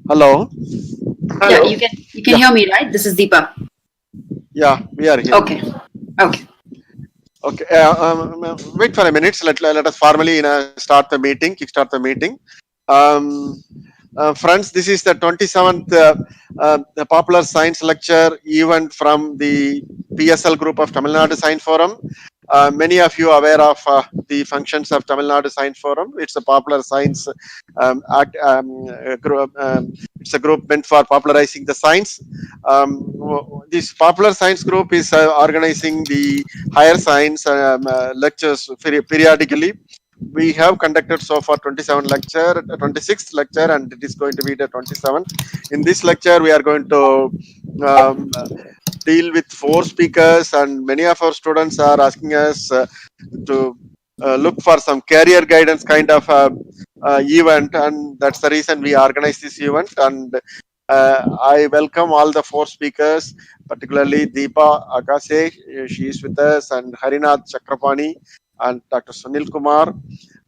Hello. Yeah, Hello. you can Yeah, hear me, right? This is Deepa. yeah, we are hearing Okay. you. Okay. Okay. Wait for a minute. Let us formally start the meeting, kickstart the meeting. Um, Friends, this is the 27th the Popular Science Lecture event from the PSL group of Tamil Nadu Science Forum. Many of you are aware of the functions of Tamil Nadu Science Forum. It's a popular science group. It's a group meant for popularizing the science. This popular science group is organizing the higher science lectures periodically. We have conducted so far 27 lecture, 26th lecture, and it is going to be the 27th. In this lecture we are going to um, deal with four speakers, and many of our students are asking us to look for some career guidance kind of event, and that's the reason we organize this event. And I welcome all the four speakers, particularly Deepa Akase, she is with us, and Harinath Chakrapani, and Dr. Sunil Kumar,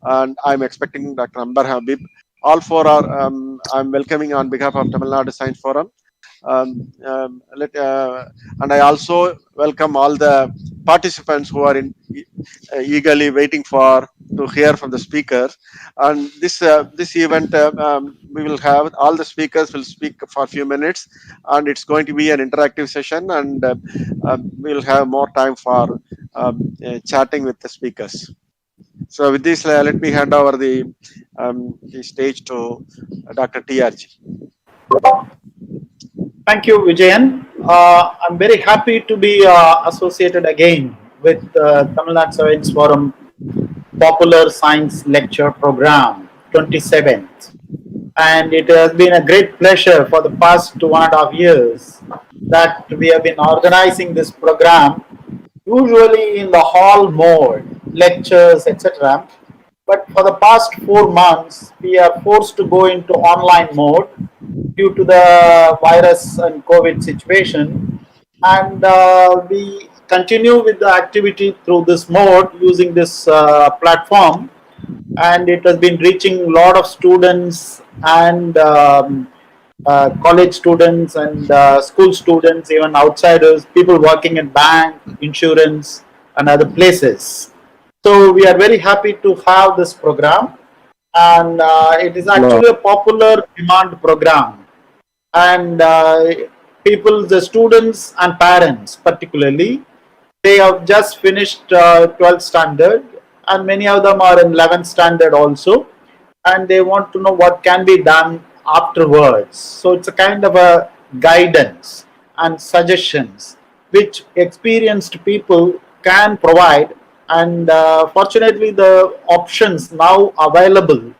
and I'm expecting Dr. Ambar Habib. All four are I'm welcoming on behalf of Tamil Nadu Science Forum. And I also welcome all the participants who are eagerly waiting for to hear from the speakers. And this event, we will have all the speakers will speak for a few minutes, and it's going to be an interactive session, and we will have more time for chatting with the speakers. So with this, let me hand over the stage to Dr. TRG. Thank you, Vijayan. I'm very happy to be associated again with Tamil Nadu Science Forum Popular Science Lecture Program 27th. And it has been a great pleasure for the past 2.5 years that we have been organizing this program, usually in the hall mode, lectures, etc. But for the past 4 months, we are forced to go into online mode due to the virus and COVID situation. And we continue with the activity through this mode using this platform. And it has been reaching a lot of students and college students and school students, even outsiders, people working in bank, insurance, and other places. So we are very happy to have this program, and it is Hello. actually a popular demand program. And people, the students and parents particularly, they have just finished 12th standard, and many of them are in 11th standard also, and they want to know what can be done afterwards. So it's a kind of a guidance and suggestions which experienced people can provide. And fortunately the options now available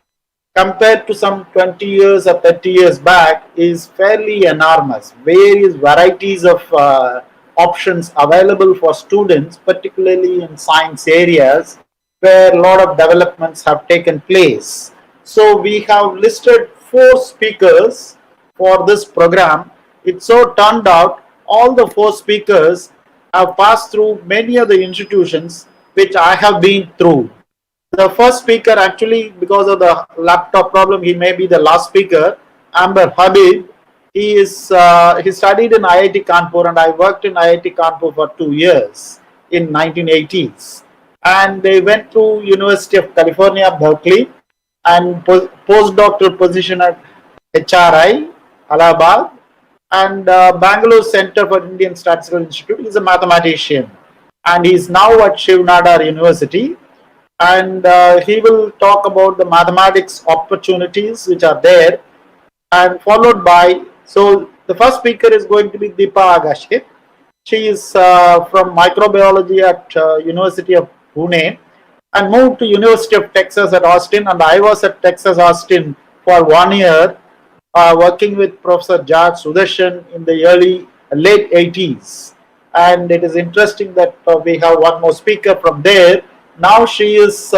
compared to some 20 years or 30 years back is fairly enormous. Various varieties of options available for students, particularly in science areas where a lot of developments have taken place. So we have listed 4 speakers for this program. It so turned out all the 4 speakers have passed through many of the institutions which I have been through. The first speaker, actually, because of the laptop problem, he may be the last speaker. Amber Habib. He studied in IIT Kanpur, and I worked in IIT Kanpur for 2 years in 1980s. And they went to University of California, Berkeley, and postdoctoral position at HRI, Allahabad, and Bangalore Center for Indian Statistical Institute. He's a mathematician, and he's now at Shiv Nadar University, and he will talk about the mathematics opportunities which are there, and followed by, so the first speaker is going to be Deepa Agashke. She is from microbiology at University of Pune and moved to University of Texas at Austin, and I was at Texas Austin for 1 year working with Professor George Sudarshan in the late 80s. And it is interesting that we have one more speaker from there. Now she is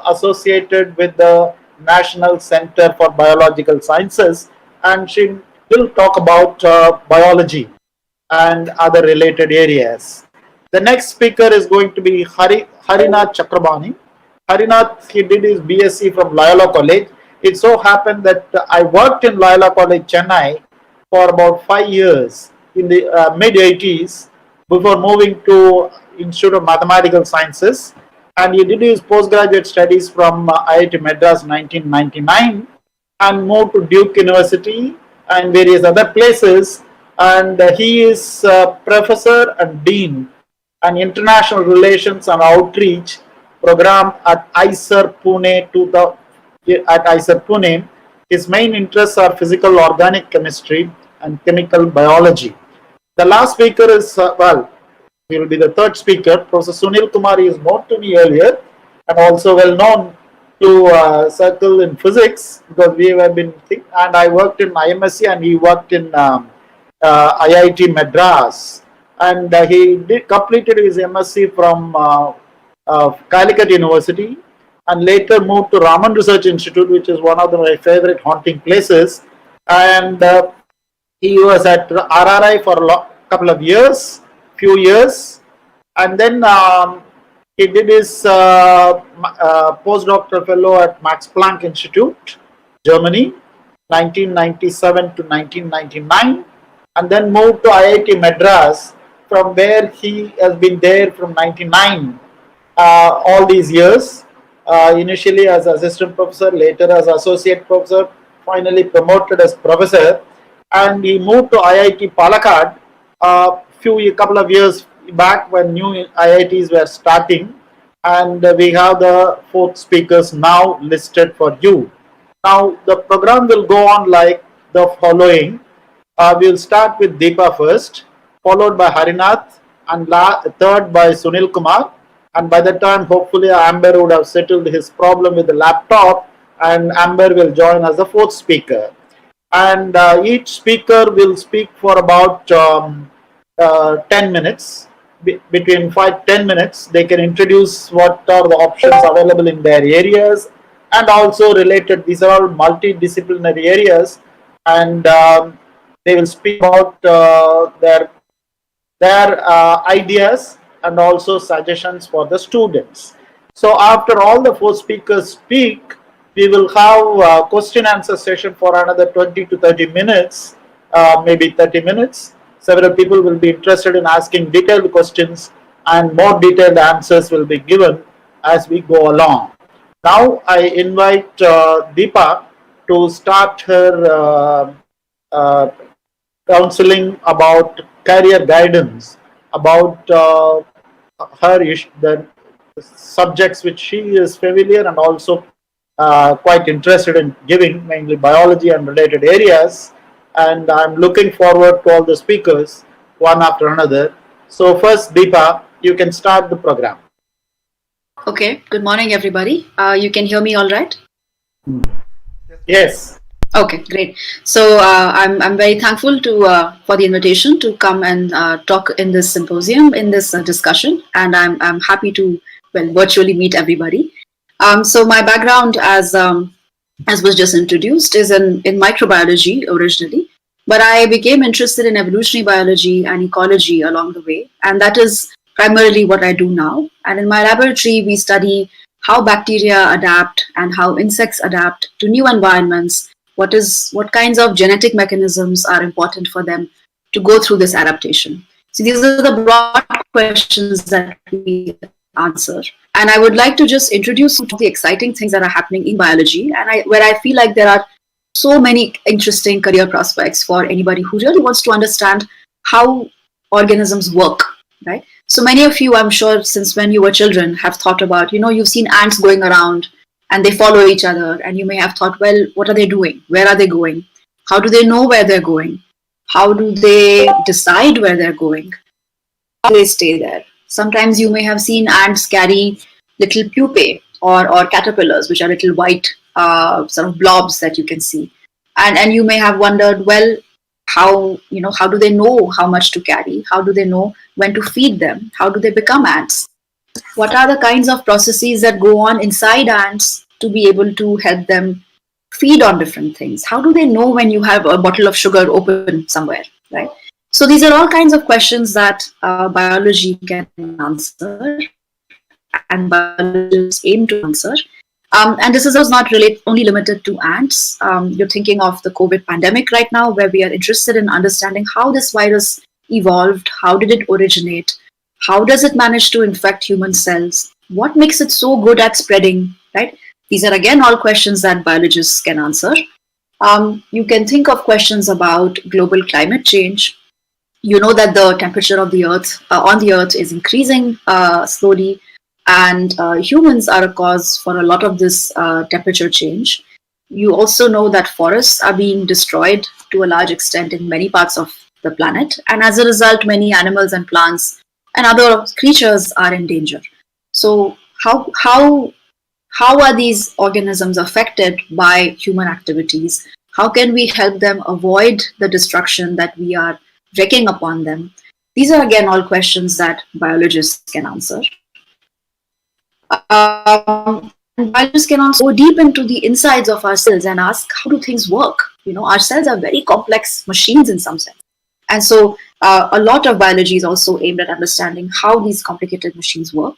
associated with the National Center for Biological Sciences, and she will talk about biology and other related areas. The next speaker is going to be Harinath Chakrabani. Harinath, he did his BSc from Loyola College. it so happened that I worked in Loyola College, Chennai for about 5 years in the mid-80s before moving to Institute of Mathematical Sciences, and he did his postgraduate studies from IIT Madras 1999 and moved to Duke University and various other places, and he is professor and dean and international relations and outreach program at IISER Pune Pune. His main interests are physical organic chemistry and chemical biology. The last speaker is, he will be the third speaker. Professor Sunil Kumar is known to me earlier and also well known to circle in physics because we have been, and I worked in IMSC and he worked in IIT Madras. And he completed his MSc from Calicut University and later moved to Raman Research Institute, which is one of my favorite haunting places. And he was at RRI for a couple of years, few years, and then he did his postdoctoral fellow at Max Planck Institute, Germany, 1997 to 1999, and then moved to IIT Madras, from where he has been there from 99 all these years. Initially as assistant professor, later as associate professor, finally promoted as professor, and he moved to IIT Palakkad a couple of years back when new IITs were starting, and we have the 4 speakers now listed for you. Now the program will go on like the following. We'll start with Deepa first, followed by Harinath, and third by Sunil Kumar. And by the time, hopefully, Amber would have settled his problem with the laptop, and Amber will join as the 4th speaker. And each speaker will speak for about 10 minutes. Between 5-10 minutes, they can introduce what are the options available in their areas, and also related. These are all multidisciplinary areas, and they will speak about their ideas and also suggestions for the students. So after all the 4 speakers speak, we will have a question answer session for another 20 to 30 minutes, maybe 30 minutes. Several people will be interested in asking detailed questions, and more detailed answers will be given as we go along. Now I invite Deepa to start her counseling about career guidance, about the subjects which she is familiar and also quite interested in giving, mainly biology and related areas. And I'm looking forward to all the speakers, one after another. So first, Deepa, you can start the program. Okay, good morning, everybody. You can hear me all right? Yes. Okay, great. So I'm very thankful for the invitation to come and talk in this symposium, in this discussion, and I'm happy to virtually meet everybody. So my background, as was just introduced, is in microbiology originally, but I became interested in evolutionary biology and ecology along the way, and that is primarily what I do now. And in my laboratory, we study how bacteria adapt and how insects adapt to new environments. What kinds of genetic mechanisms are important for them to go through this adaptation. So these are the broad questions that we answer. And I would like to just introduce some of the exciting things that are happening in biology, and where I feel like there are so many interesting career prospects for anybody who really wants to understand how organisms work, right? So many of you, I'm sure, since when you were children, have thought about, you've seen ants going around and they follow each other, and you may have thought, well, what are they doing? Where are they going? How do they know where they're going? How do they decide where they're going? How do they stay there? Sometimes you may have seen ants carry little pupae or caterpillars, which are little white sort of blobs that you can see. And you may have wondered, well, how do they know how much to carry? How do they know when to feed them? How do they become ants? What are the kinds of processes that go on inside ants to be able to help them feed on different things? How do they know when you have a bottle of sugar open somewhere, right? So these are all kinds of questions that biology can answer and biologists aim to answer. And this is not really only limited to ants. You're thinking of the COVID pandemic right now, where we are interested in understanding how this virus evolved, how did it originate, how does it manage to infect human cells, what makes it so good at spreading, right? These are again all questions that biologists can answer. You can think of questions about global climate change. You know that the temperature of the earth on the earth is increasing slowly, and humans are a cause for a lot of this temperature change. You also know that forests are being destroyed to a large extent in many parts of the planet, and as a result many animals and plants and other creatures are in danger. So how are these organisms affected by human activities? How can we help them avoid the destruction that we are wrecking upon them? These are again all questions that biologists can answer. And biologists can also go deep into the insides of our cells and ask, how do things work? You know, our cells are very complex machines in some sense. And so a lot of biology is also aimed at understanding how these complicated machines work.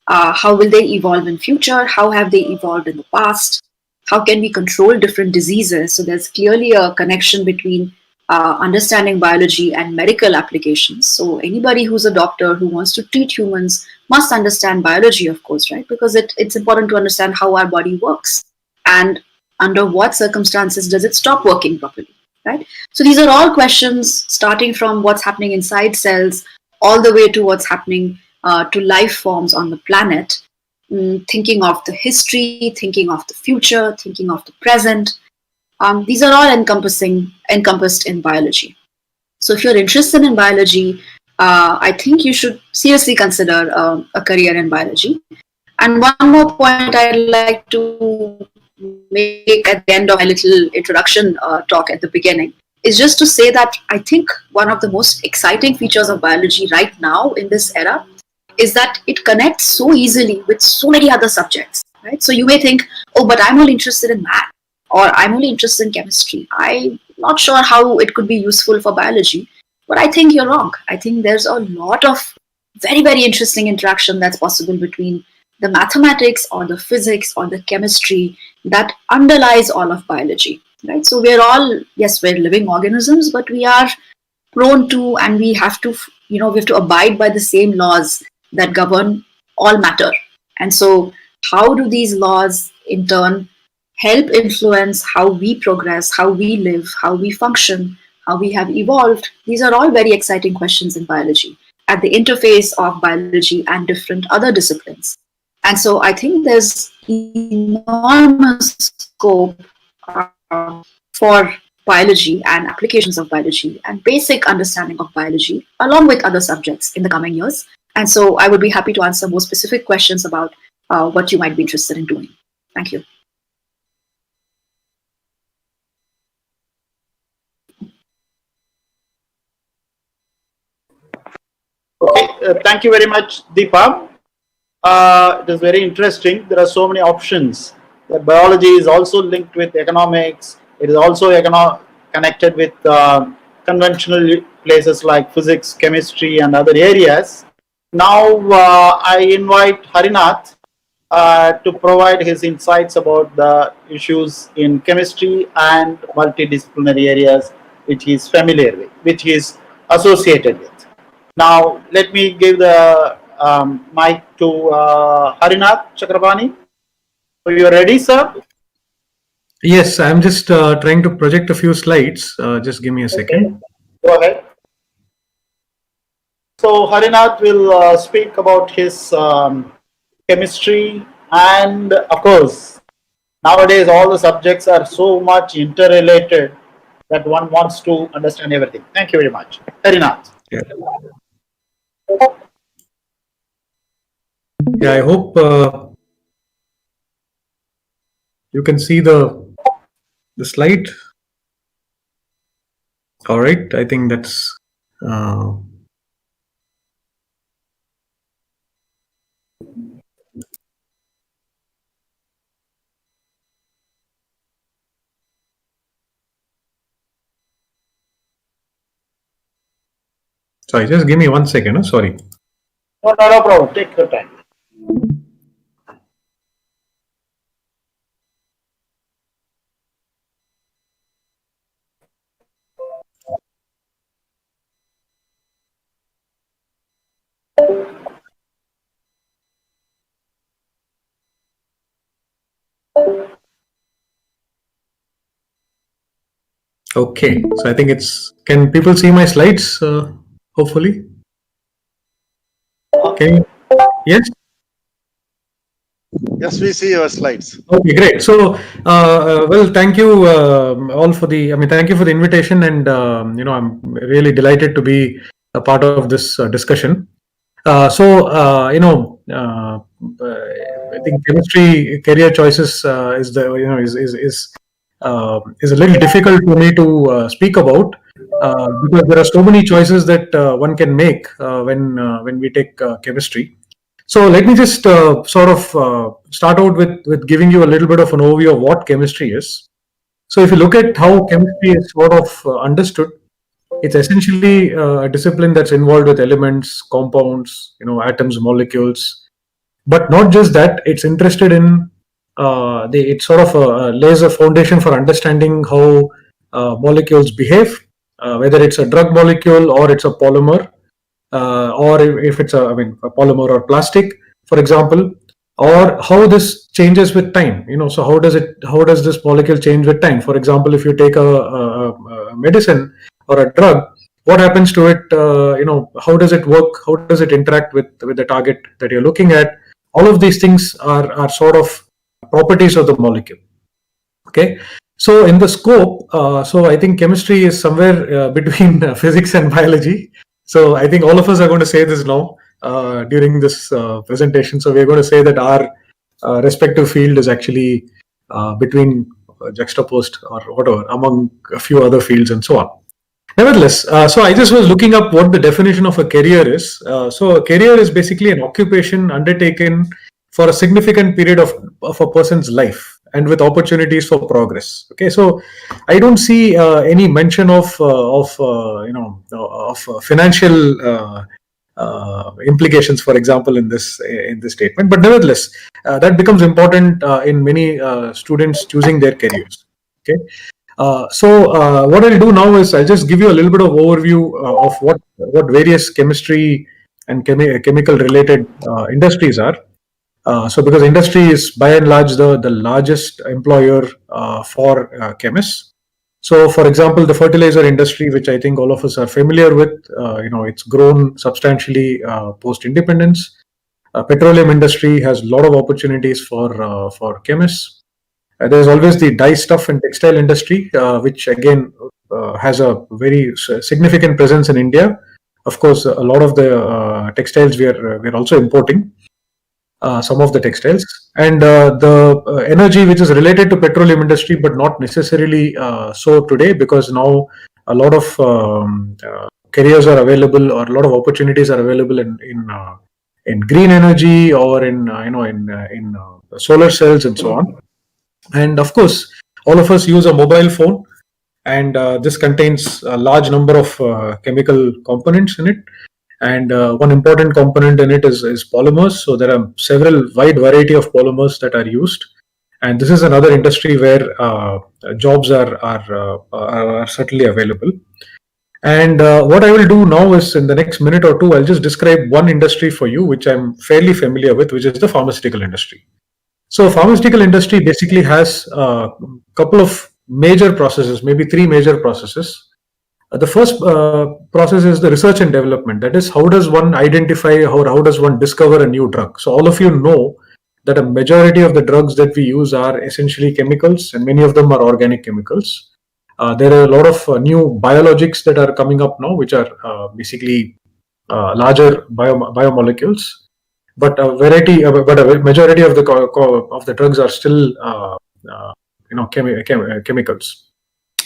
How will they evolve in future? How have they evolved in the past? How can we control different diseases? So there's clearly a connection between understanding biology and medical applications. So anybody who's a doctor who wants to treat humans must understand biology, of course, right? Because it's important to understand how our body works and under what circumstances does it stop working properly, right? So these are all questions starting from what's happening inside cells all the way to what's happening to life forms on the planet, thinking of the history, thinking of the future, thinking of the present. These are all encompassed in biology. So if you're interested in biology, I think you should seriously consider a career in biology. And one more point I'd like to make at the end of my little introduction talk at the beginning is just to say that I think one of the most exciting features of biology right now in this era is that it connects so easily with so many other subjects, right? So you may think, oh, but I'm only interested in math, or I'm only interested in chemistry. I'm not sure how it could be useful for biology, but I think you're wrong. I think there's a lot of very, very interesting interaction that's possible between the mathematics or the physics or the chemistry that underlies all of biology, right? So we're all, yes, we're living organisms, but we are prone to, and we have to, we have to abide by the same laws that govern all matter. And so how do these laws in turn help influence how we progress, how we live, how we function, how we have evolved? These are all very exciting questions in biology at the interface of biology and different other disciplines. And so I think there's enormous scope for biology and applications of biology and basic understanding of biology, along with other subjects in the coming years. And so I would be happy to answer more specific questions about what you might be interested in doing. Thank you. Okay, thank you very much, Deepa. It is very interesting. There are so many options. That biology is also linked with economics. It is also connected with conventional places like physics, chemistry, and other areas. Now, I invite Harinath to provide his insights about the issues in chemistry and multidisciplinary areas which he is familiar with, which he is associated with. Now, let me give the mic to Harinath Chakrapani. Are you ready, sir? Yes, I'm just trying to project a few slides. Just give me a second. Go ahead. So, Harinath will speak about his chemistry, and of course, nowadays all the subjects are so much interrelated that one wants to understand everything. Thank you very much. Harinath. Yeah, I hope you can see the slide. All right, I think that's sorry, just give me 1 second. Sorry. No problem. Take your time. Okay, so I think it's. Can people see my slides? Hopefully, can you? Yes. Yes, we see your slides. Okay, great. So, well, thank you all for the. I mean, thank you for the invitation, and I'm really delighted to be a part of this discussion. I think chemistry career choices is the is a little difficult for me to speak about because there are so many choices that one can make when we take chemistry. So let me just sort of start out with giving you a little bit of an overview of what chemistry is. So if you look at how chemistry is sort of understood, it's essentially a discipline that's involved with elements, compounds, atoms, molecules. But not just that; it's interested in it sort of lays a foundation for understanding how molecules behave, whether it's a drug molecule or it's a polymer, or if it's a polymer or plastic, for example, or how this changes with time. So how does this molecule change with time? For example, if you take a medicine or a drug, what happens to it? How does it work? How does it interact with the target that you're looking at? All of these things are sort of properties of the molecule. Okay. So in the scope, so I think chemistry is somewhere between physics and biology. So I think all of us are going to say this now during this presentation. So we're going to say that our respective field is actually between juxtaposed or whatever among a few other fields and so on. Nevertheless, so I just was looking up what the definition of a career is. So a career is basically an occupation undertaken for a significant period of a person's life and with opportunities for progress. Okay, so I don't see any mention of financial implications, for example, in this statement. But nevertheless, that becomes important in many students choosing their careers. Okay. What I'll do now is I'll just give you a little bit of overview of what various chemistry and chemical related industries are. So because industry is by and large the largest employer for chemists. So for example, the fertilizer industry, which I think all of us are familiar with, it's grown substantially post independence. Petroleum industry has a lot of opportunities for chemists. There's always the dye stuff and textile industry, which again has a very significant presence in India. Of course, a lot of the textiles we're also importing. Some of the textiles and the energy which is related to petroleum industry, but not necessarily so today, because now a lot of careers are available, or a lot of opportunities are available in green energy, or in solar cells and so on. And of course, all of us use a mobile phone, and this contains a large number of chemical components in it. And one important component in it is polymers. So there are several wide variety of polymers that are used, and this is another industry where jobs are certainly available. And what I will do now is, in the next minute or two, I'll just describe one industry for you, which I'm fairly familiar with, which is the pharmaceutical industry. So pharmaceutical industry basically has a couple of major processes, maybe three major processes. The first process is the research and development. That is, how does one identify, how does one discover a new drug? So all of you know that a majority of the drugs that we use are essentially chemicals, and many of them are organic chemicals. There are a lot of new biologics that are coming up now, which are basically larger biomolecules. But a majority of the drugs are still chemicals.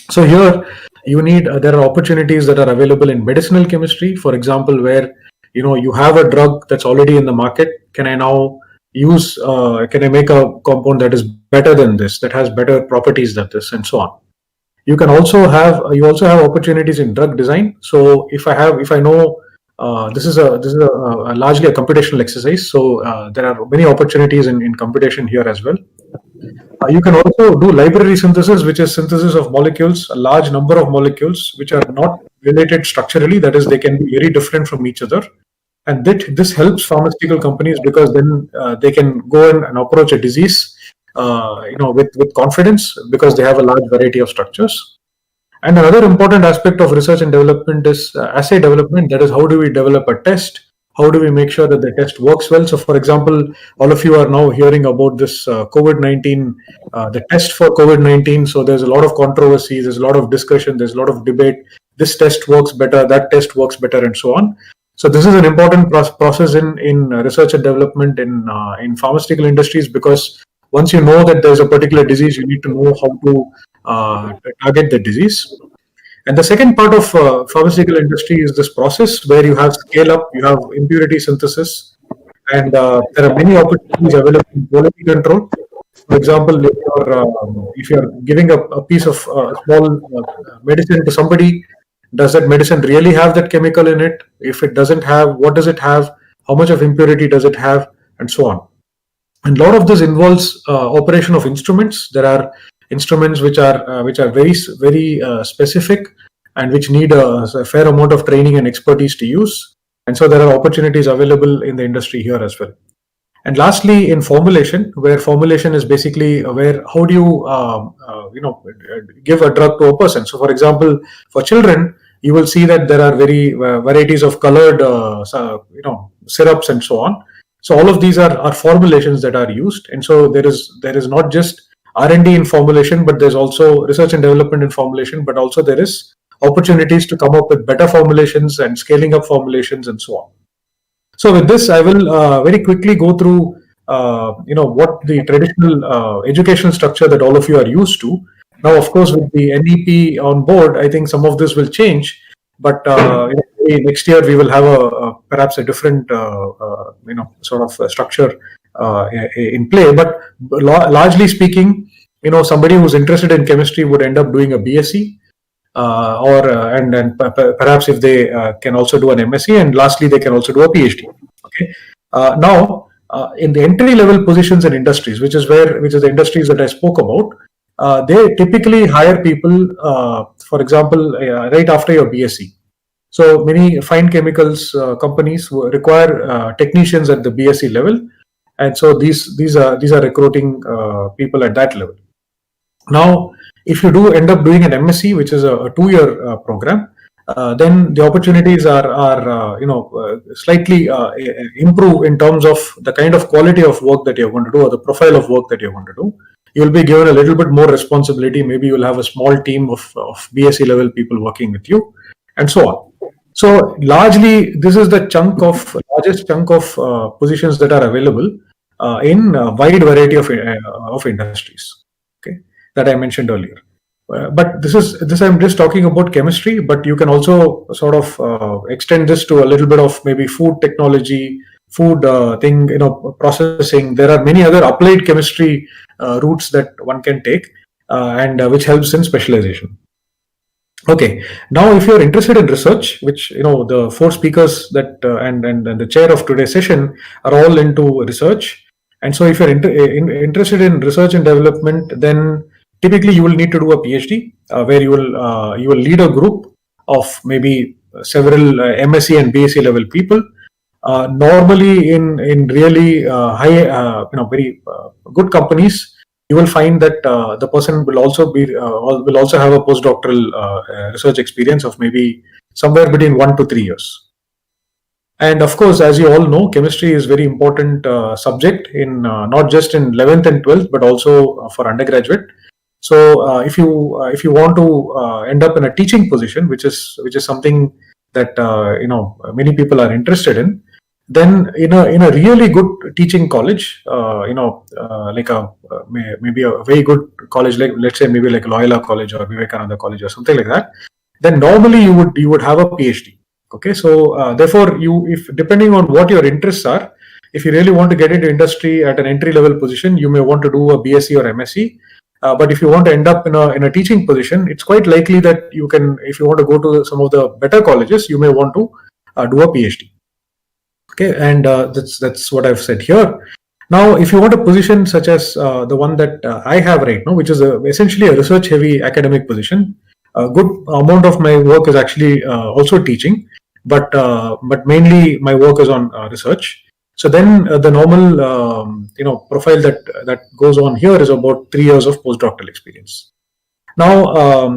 So here you need there are opportunities that are available in medicinal chemistry, for example, where you have a drug that's already in the market. Can I now can I make a compound that is better than this, that has better properties than this, and so on. You also have opportunities in drug design. So if I know this is a largely a computational exercise, so there are many opportunities in computation here as well. You can also do library synthesis, which is synthesis of molecules, a large number of molecules which are not related structurally. That is, they can be very different from each other. And this helps pharmaceutical companies, because then they can go and approach a disease with confidence, because they have a large variety of structures. And another important aspect of research and development is assay development. That is, how do we develop a test? How do we make sure that the test works well? So, for example, all of you are now hearing about this COVID-19, the test for COVID-19. So, there's a lot of controversy, there's a lot of discussion, there's a lot of debate. This test works better, that test works better, and so on. So, this is an important process in research and development in pharmaceutical industries, because once you know that there's a particular disease, you need to know how to target the disease. And the second part of pharmaceutical industry is this process where you have scale up, you have impurity synthesis, and there are many opportunities available in quality control. For example, if you're giving a piece of small medicine to somebody, does that medicine really have that chemical in it? If it doesn't have, what does it have? How much of impurity does it have? And so on. And a lot of this involves operation of instruments. There are instruments which are very specific and which need a fair amount of training and expertise to use. And so there are opportunities available in the industry here as well. And lastly, in formulation, where formulation is basically where how do you give a drug to a person. So, for example, for children, you will see that there are very varieties of colored syrups and so on. So all of these are formulations that are used, and so there is not just R&D in formulation, but there's also research and development in formulation, but also there is opportunities to come up with better formulations and scaling up formulations and so on. So with this, I will very quickly go through what the traditional educational structure that all of you are used to. Now, of course, with the NEP on board, I think some of this will change. But next year we will have perhaps a different sort of structure in play. But largely speaking, somebody who's interested in chemistry would end up doing a BSc, and perhaps if they can also do an MSc, and lastly they can also do a PhD. Okay. Now, in the entry level positions in industries, which is the industries that I spoke about. They typically hire people, for example, right after your BSc. So many fine chemicals companies require technicians at the BSc level, and so these are recruiting people at that level. Now, if you do end up doing an MSc, which is a 2-year program, then the opportunities are slightly improve in terms of the kind of quality of work that you're going to do, or the profile of work that you're going to do. You'll be given a little bit more responsibility. Maybe you'll have a small team of BSc level people working with you, and so on. So largely, this is the largest chunk of positions that are available in a wide variety of industries. Okay, that I mentioned earlier. But this I'm just talking about chemistry, but you can also sort of extend this to a little bit of maybe food technology, food processing. There are many other applied chemistry routes that one can take, and which helps in specialization. Okay, now if you're interested in research, which the 4 speakers that and the chair of today's session are all into research, and so if you're interested in research and development, then typically you will need to do a PhD, where you will lead a group of maybe several MSc and BSc level people. Normally, in really high, very good companies, you will find that the person will also have a postdoctoral research experience of maybe somewhere between 1 to 3 years. And of course, as you all know, chemistry is very important subject in not just in 11th and 12th, but also for undergraduate. So if you want to end up in a teaching position, which is something that many people are interested in, then in a really good teaching college, maybe a very good college, like let's say maybe like Loyola College or Vivekananda College or something like that, then normally you would have a PhD. Okay, so therefore, if depending on what your interests are, if you really want to get into industry at an entry level position, you may want to do a BSc or MSc. But if you want to end up in a teaching position, it's quite likely that you can, if you want to go to some of the better colleges, you may want to do a PhD. Okay, and that's what I've said here. Now, if you want a position such as the one that I have right now, which is essentially a research-heavy academic position, a good amount of my work is actually also teaching, but mainly my work is on research. So then the normal profile that goes on here is about 3 years of postdoctoral experience. Now,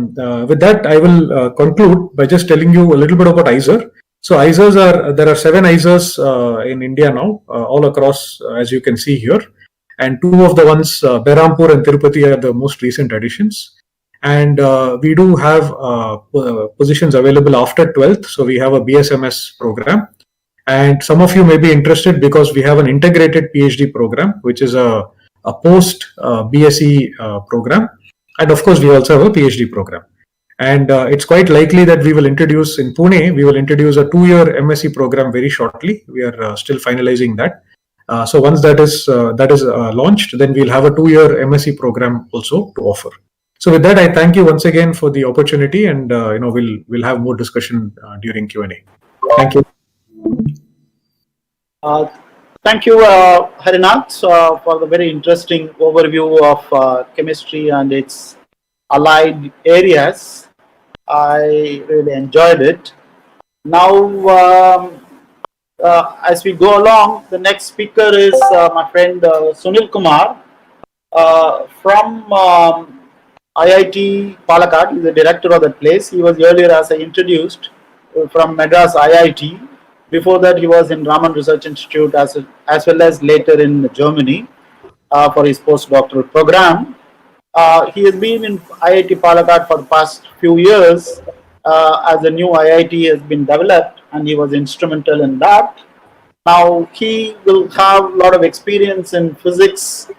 with that, I will conclude by just telling you a little bit about IISER. So IISERs there are 7 IISERs in India now, all across, as you can see here. And 2 of the ones, Berhampur and Tirupati, are the most recent additions. And we do have positions available after 12th. So we have a BSMS program. And some of you may be interested because we have an integrated PhD program, which is a post BSc program. And of course, we also have a PhD program. And it's quite likely that we will introduce in Pune, we will introduce a 2-year MSc program very shortly. We are still finalizing that. So once that is launched, then we'll have a 2-year MSc program also to offer. So with that, I thank you once again for the opportunity, and we'll have more discussion during Q&A. Thank you. Thank you, Harinath, for the very interesting overview of chemistry and its allied areas. I really enjoyed it. Now, as we go along, the next speaker is my friend Sunil Kumar from IIT Palakkad. He's the director of that place. He was earlier, as I introduced, from Madras IIT. Before that, he was in Raman Research Institute as well as later in Germany for his postdoctoral program. He has been in IIT Palakkad for the past few years as a new IIT has been developed, and he was instrumental in that. Now he will have a lot of experience in physics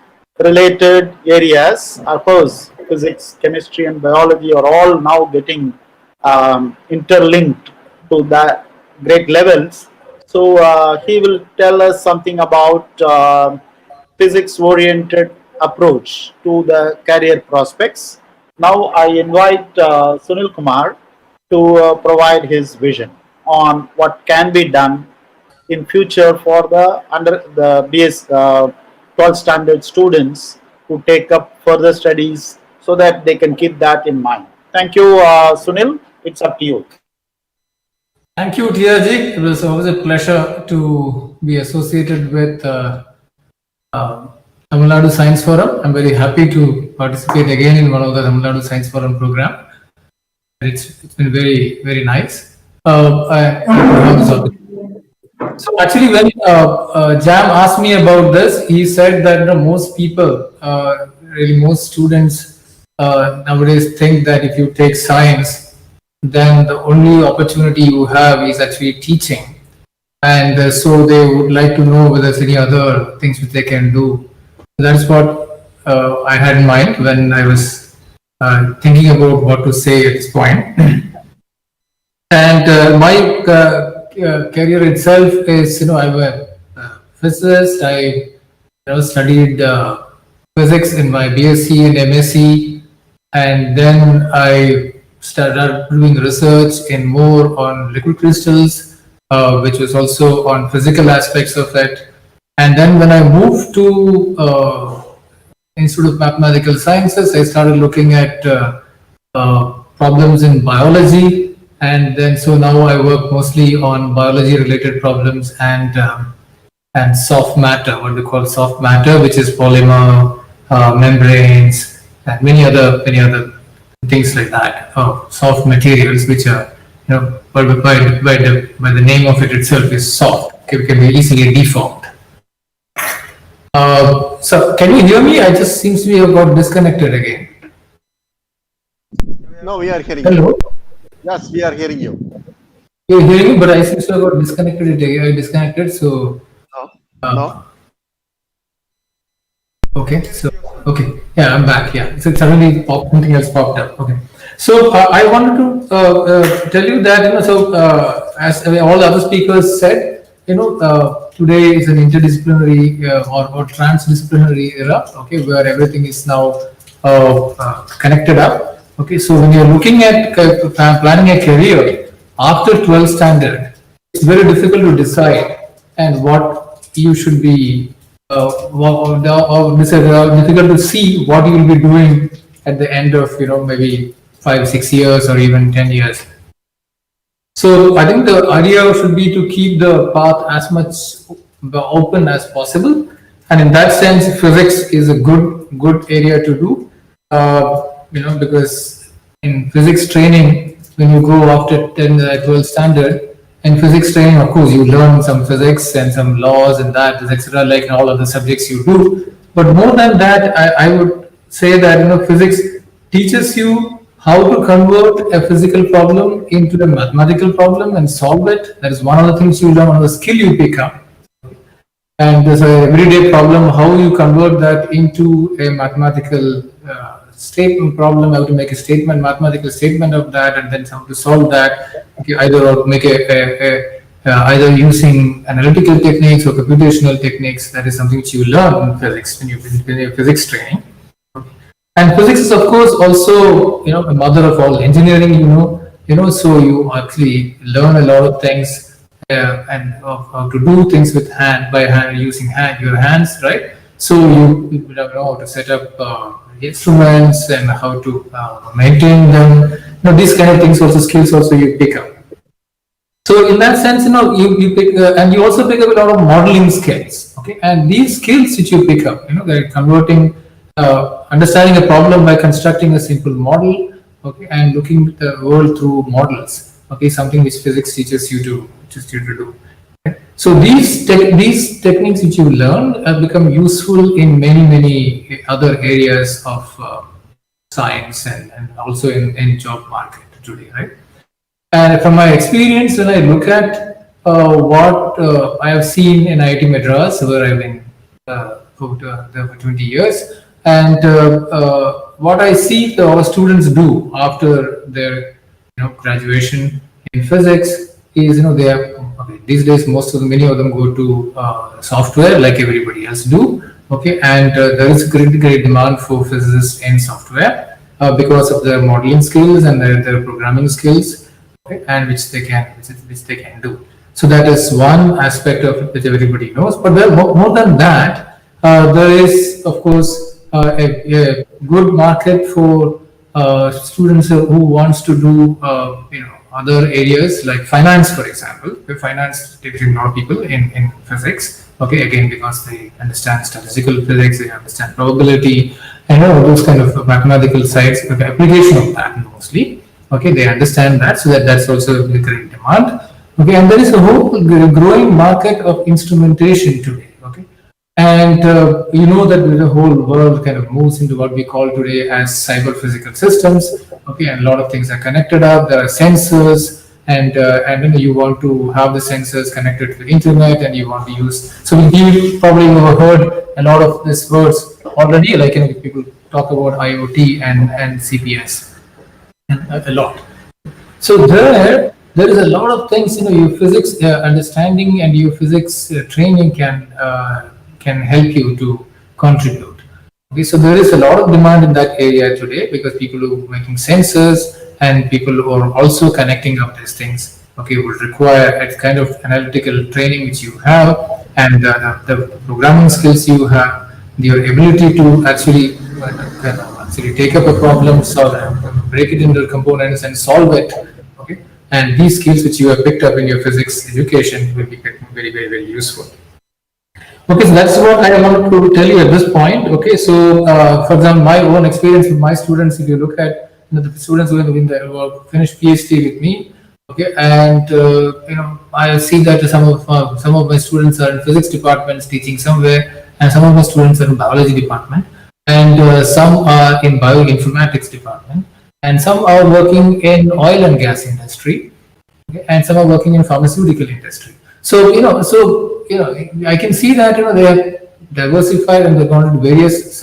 related areas. Of course, physics, chemistry and biology are all now getting interlinked to that great levels. So he will tell us something about physics oriented approach to the career prospects. Now I invite Sunil Kumar to provide his vision on what can be done in future for the BS 12 standard students to take up further studies so that they can keep that in mind. Thank you, Sunil. It's up to you. Thank you, TRG. It was always a pleasure to be associated with Tamil Nadu Science Forum. I'm very happy to participate again in one of the Tamil Nadu Science Forum program. It's been very, very nice. So actually, when Jam asked me about this, he said that most people, really most students nowadays think that if you take science, then the only opportunity you have is actually teaching. And so they would like to know whether there's any other things which they can do. That's what I had in mind when I was thinking about what to say at this point. And my career itself is, I'm a physicist. I studied physics in my BSc and MSc, and then I started doing research in more on liquid crystals, which was also on physical aspects of it. And then when I moved to Institute of Mathematical Sciences, I started looking at problems in biology. And then so now I work mostly on biology related problems and soft matter, what we call soft matter, which is polymer, membranes, and many other things like that, soft materials, which are, by the name of it itself is soft, can be easily deformed. So can you hear me? I just seems we have got disconnected again. No, we are hearing Hello? you. Yes, we are hearing you. You're hearing me, but I seem to have got disconnected. So No. Okay, so yeah, I'm back. Yeah, so suddenly something else popped up. Okay, so I wanted to tell you that as all other speakers said, today is an interdisciplinary or transdisciplinary era. Okay, where everything is now connected up. Okay, so when you're looking at planning a career after 12th standard, it's very difficult to decide and what you should be. Difficult to see what you will be doing at the end of maybe 5-6 years or even 10 years. So I think the idea should be to keep the path as much open as possible, and in that sense, physics is a good area to do. because in physics training, when you go after 10, 12 standard, in physics training, of course, you learn some physics and some laws and that, etc., like in all other subjects you do. But more than that, I would say that physics teaches you how to convert a physical problem into a mathematical problem and solve it. That is one of the things you learn, one of the skill you pick up. And there's an everyday problem, how you convert that into a mathematical statement problem, how to make a statement, mathematical statement of that, and then how to solve that. Okay, either or make either using analytical techniques or computational techniques. That is something which you learn in physics when you're physics training. And physics is, of course, also a mother of all engineering. So you actually learn a lot of things. And how to do things with by hand, using your hands, right? So you know how to set up instruments and how to maintain them. These kind of things, also skills, also you pick up. So in that sense, you pick, and you also pick up a lot of modeling skills. Okay, and these skills which you pick up, they're converting, understanding a problem by constructing a simple model. Okay, and looking at the world through models. Okay, something which physics teaches you to do. Okay? So these techniques which you learn become useful in many other areas of science and also in job market today, right? And from my experience, when I look at what I have seen in IIT Madras, where I've been for 20 years, and what I see our students do after their graduation in physics is they have these days many of them go to software like everybody else do. Okay, and there is great demand for physicists in software because of their modeling skills and their programming skills, okay, and which they can do. So that is one aspect of it which everybody knows. But more than that, there is, of course, a good market for students who wants to do other areas like finance, for example. Finance takes a lot of people in physics. Okay, again, because they understand statistical physics, they understand probability, and those kind of mathematical sides, the application of that mostly. Okay, they understand that, so that's also a great demand. Okay, and there is a whole growing market of instrumentation today. Okay, and that the whole world kind of moves into what we call today as cyber physical systems. Okay, and a lot of things are connected up. There are sensors, and you want to have the sensors connected to the internet, and you want to use. So you probably have heard a lot of these words already. Like people talk about IoT and CPS, and a lot. So there is a lot of things. Your physics understanding and your physics training can help you to contribute. Okay, so there is a lot of demand in that area today because people who are making sensors and people who are also connecting up these things, okay, will require a kind of analytical training which you have, and the programming skills you have, your ability to actually take up a problem, break it into components and solve it. Okay, and these skills which you have picked up in your physics education will be very useful. Okay, so that's what I want to tell you at this point. Okay, so for example, my own experience with my students, if you look at the students who have finished PhD with me, okay, and I see that some of my students are in physics departments teaching somewhere, and some of my students are in biology department, and some are in bioinformatics department, and some are working in oil and gas industry, okay, and some are working in pharmaceutical industry. So I can see that they are diversified and they've gone into various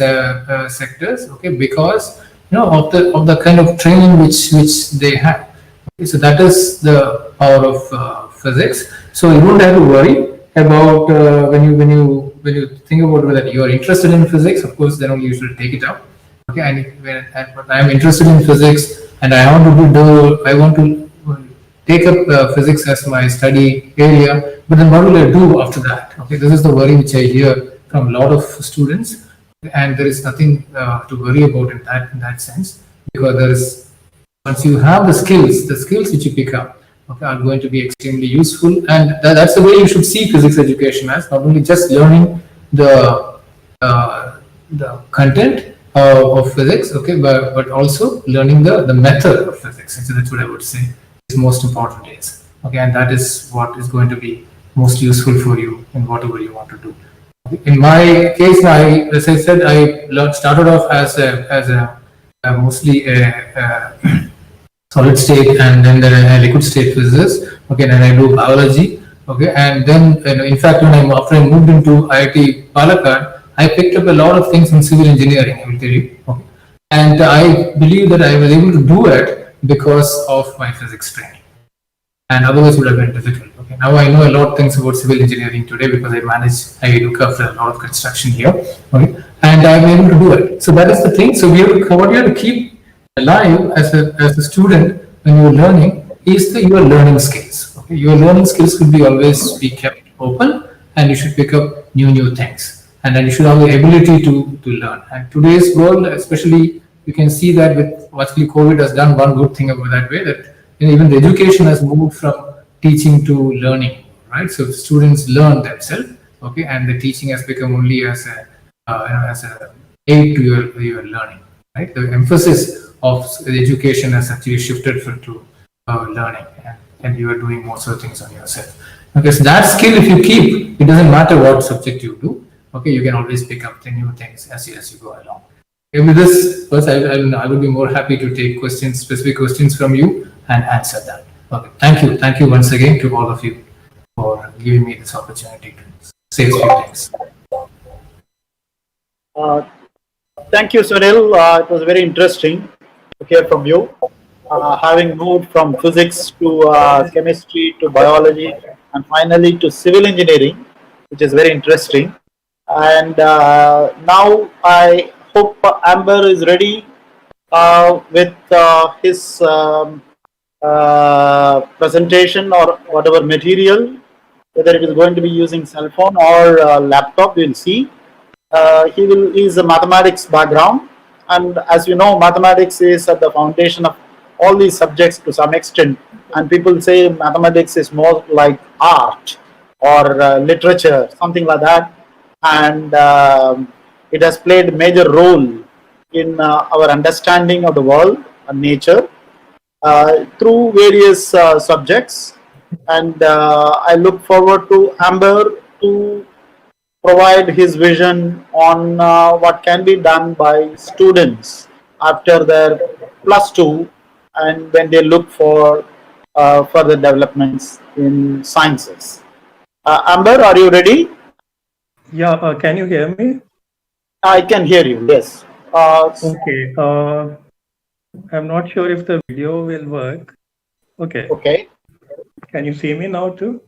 sectors. Okay, because of the kind of training which they have. Okay, so that is the power of physics. So you don't have to worry about when you think about whether you are interested in physics. Of course, then only you should take it up. Okay, and I'm interested in physics and I want to take up physics as my study area, but then what will I do after that? Okay, this is the worry which I hear from a lot of students, and there is nothing to worry about in that sense, because once you have the skills which you pick up, okay, are going to be extremely useful, and that's the way you should see physics education as, not only just learning the content, of physics, okay, but also learning the method of physics. So that's what I would say is most important is, okay, and that is what is going to be most useful for you in whatever you want to do. In my case, as I said, I started off as a mostly a solid state and then a liquid state physics. Okay, and I do biology. Okay, and then in fact, after I moved into IIT Palakkad, I picked up a lot of things in civil engineering. I will tell you. Okay, and I believe that I was able to do it because of my physics training, and otherwise it would have been difficult. Okay, now I know a lot of things about civil engineering today because I look after a lot of construction here. Okay, and I'm able to do it. So that is the thing. So what you have to keep alive as a student when you're learning is your learning skills. Okay, your learning skills could be always be kept open, and you should pick up new things, and then you should have the ability to learn. And today's world, especially, you can see that with actually COVID has done one good thing about that way that even the education has moved from teaching to learning, right? So students learn themselves, okay, and the teaching has become only as a as a aid to your learning, right? The emphasis of the education has actually shifted to learning, and you are doing most of the things on yourself. Okay, so that skill, if you keep, it doesn't matter what subject you do. Okay, you can always pick up the new things as you go along. Okay, with this, first, I would be more happy to take questions, specific questions from you, and answer that. Okay, thank you once again to all of you for giving me this opportunity to say a few things. Uh, Thank you, Sunil. It was very interesting to hear from you. Having moved from physics to chemistry to biology and finally to civil engineering, which is very interesting. And now I hope Amber is ready with his presentation or whatever material, whether it is going to be using cell phone or laptop, we'll see. He is a mathematics background, and as you know, mathematics is at the foundation of all these subjects to some extent. And people say mathematics is more like art or literature, something like that, and it has played a major role in our understanding of the world and nature through various subjects. And I look forward to Amber to provide his vision on what can be done by students after their plus two and when they look for further developments in sciences. Amber, are you ready? Yeah, can you hear me? I can hear you, yes. Okay, I'm not sure if the video will work. Okay, Okay. can you see me now too?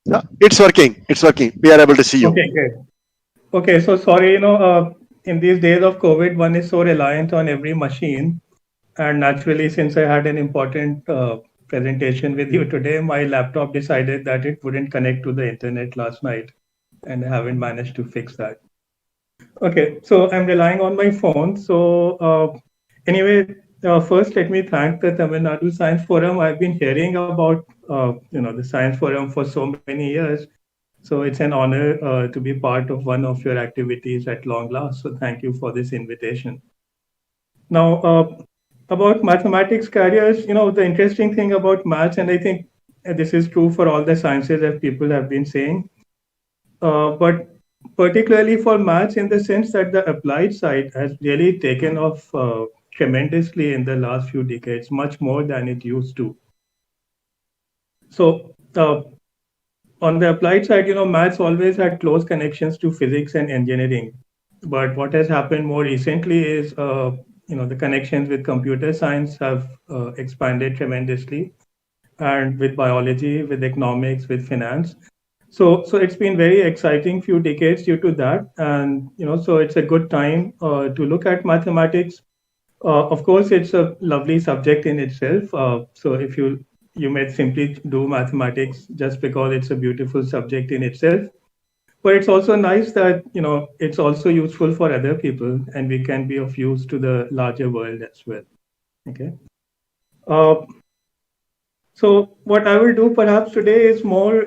Yeah, it's working. It's working. We are able to see you. Okay, great. Okay, so sorry, in these days of COVID, one is so reliant on every machine. And naturally, since I had an important presentation with you today, my laptop decided that it wouldn't connect to the internet last night, and I haven't managed to fix that. Okay, so I'm relying on my phone. So anyway, first let me thank the Tamil Nadu Science Forum. I've been hearing about the Science Forum for so many years. So it's an honor to be part of one of your activities at long last. So thank you for this invitation. Now, about mathematics careers, the interesting thing about maths, and I think this is true for all the sciences as people have been saying, but particularly for maths in the sense that the applied side has really taken off tremendously in the last few decades, much more than it used to. So on the applied side, maths always had close connections to physics and engineering. But what has happened more recently is, the connections with computer science have expanded tremendously, and with biology, with economics, with finance. So it's been very exciting few decades due to that, and so it's a good time to look at mathematics. Of course, it's a lovely subject in itself. So if you may simply do mathematics just because it's a beautiful subject in itself, but it's also nice that it's also useful for other people, and we can be of use to the larger world as well. Okay. Uh, so what I will do perhaps today is more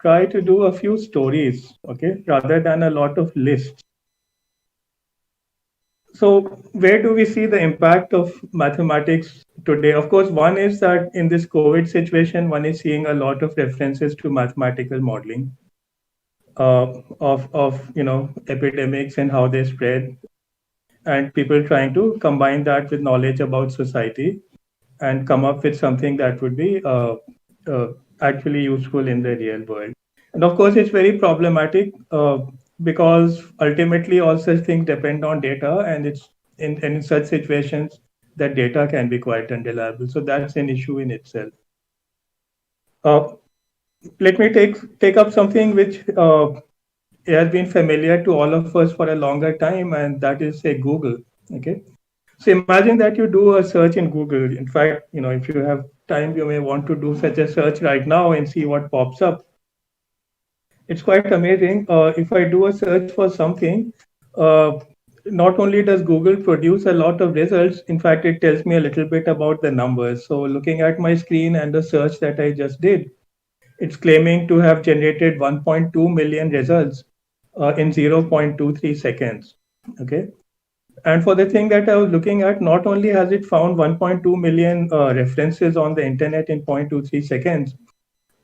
try to do a few stories, okay, rather than a lot of lists. So, where do we see the impact of mathematics today? Of course, one is that in this COVID situation, one is seeing a lot of references to mathematical modeling of epidemics and how they spread, and people trying to combine that with knowledge about society and come up with something that would be uh, actually useful in the real world. And of course, it's very problematic because ultimately all such things depend on data, and in such situations that data can be quite unreliable. So that's an issue in itself. Uh, Let me take up something which has been familiar to all of us for a longer time, and that is say Google. Okay, so imagine that you do a search in Google. In fact, if you have time, you may want to do such a search right now and see what pops up. It's quite amazing. If I do a search for something, uh, not only does Google produce a lot of results, in fact, it tells me a little bit about the numbers. So looking at my screen and the search that I just did, it's claiming to have generated 1.2 million results in 0.23 seconds. Okay. And for the thing that I was looking at, not only has it found 1.2 million references on the internet in 0.23 seconds,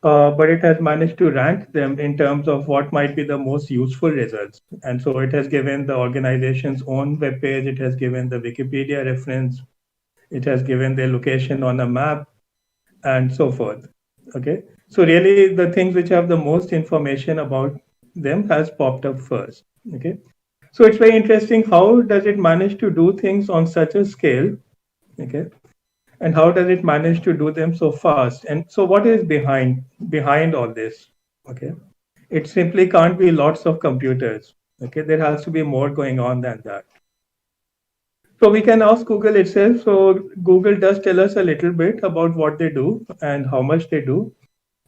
but it has managed to rank them in terms of what might be the most useful results. And so it has given the organization's own webpage, it has given the Wikipedia reference, it has given their location on a map, and so forth. Okay. So really the things which have the most information about them has popped up first. Okay. So it's very interesting. How does it manage to do things on such a scale? Okay. And how does it manage to do them so fast? And so what is behind all this? Okay. It simply can't be lots of computers. Okay. There has to be more going on than that. So we can ask Google itself. So Google does tell us a little bit about what they do and how much they do.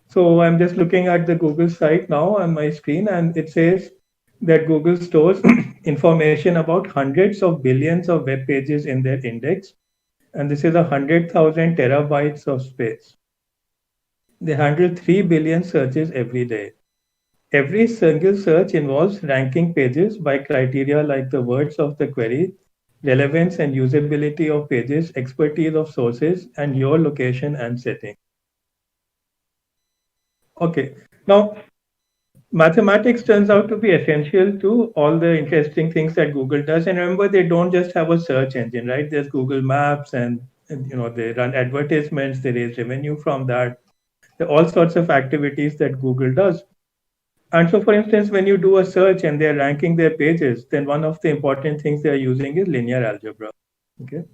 So I'm just looking at the Google site now on my screen, and it says that Google stores information about hundreds of billions of web pages in their index, and this is 100,000 terabytes of space. They handle 3 billion searches every day. Every single search involves ranking pages by criteria like the words of the query, relevance and usability of pages, expertise of sources, and your location and setting. Okay, now mathematics turns out to be essential to all the interesting things that Google does. And remember, they don't just have a search engine, right? There's Google Maps, and they run advertisements, they raise revenue from that. There are all sorts of activities that Google does. And so, for instance, when you do a search and they're ranking their pages, then one of the important things they're using is linear algebra. Okay.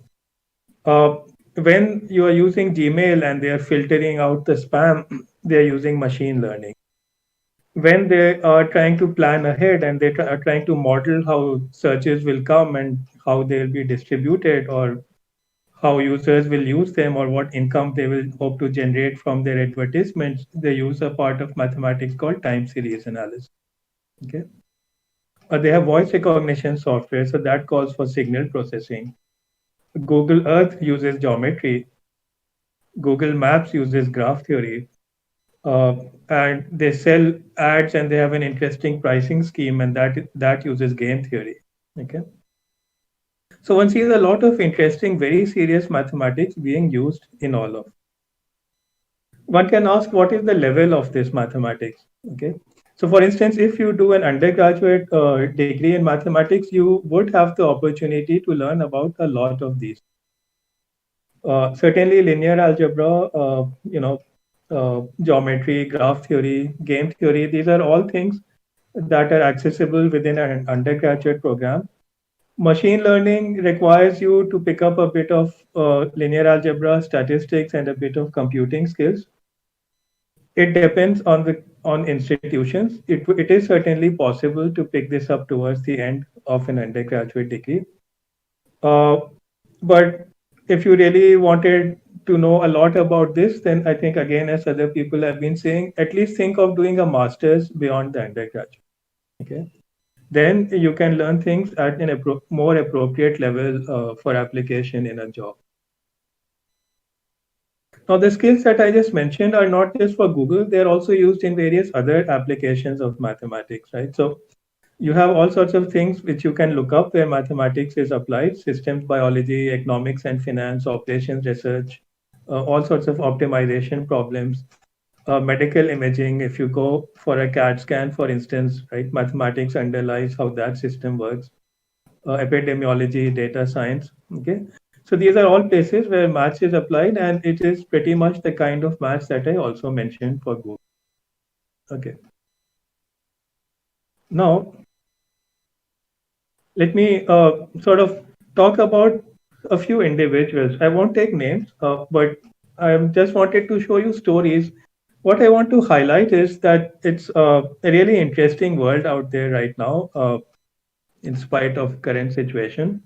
Uh, when you are using Gmail and they're filtering out the spam, they're using machine learning. When they are trying to plan ahead and they are trying to model how searches will come and how they'll be distributed, or how users will use them, or what income they will hope to generate from their advertisements, they use a part of mathematics called time series analysis. Okay. They have voice recognition software, so that calls for signal processing. Google Earth uses geometry. Google Maps uses graph theory. uh, and they sell ads, and they have an interesting pricing scheme, and that uses game theory. Okay. So one sees a lot of interesting, very serious mathematics being used in all of. One can ask, what is the level of this mathematics? Okay. So for instance, if you do an undergraduate degree in mathematics, you would have the opportunity to learn about a lot of these. Certainly linear algebra, geometry, graph theory, game theory, these are all things that are accessible within an undergraduate program. Machine learning requires you to pick up a bit of linear algebra, statistics, and a bit of computing skills. It depends on institutions. It is certainly possible to pick this up towards the end of an undergraduate degree. Uh, but if you really wanted to know a lot about this, then I think, again, as other people have been saying, at least think of doing a master's beyond the undergraduate. Okay. Then you can learn things at an more appropriate level for application in a job. Now, the skills that I just mentioned are not just for Google, they're also used in various other applications of mathematics, right? So You have all sorts of things which you can look up where mathematics is applied: systems biology, economics and finance, operations research, all sorts of optimization problems, medical imaging. If you go for a CAT scan, for instance, right, mathematics underlies how that system works. Epidemiology, data science. Okay, so these are all places where maths is applied, and it is pretty much the kind of maths that I also mentioned for Google. Okay, now let me sort of talk about a few individuals. I won't take names, but I just wanted to show you stories. What I want to highlight is that it's a really interesting world out there right now, in spite of current situation.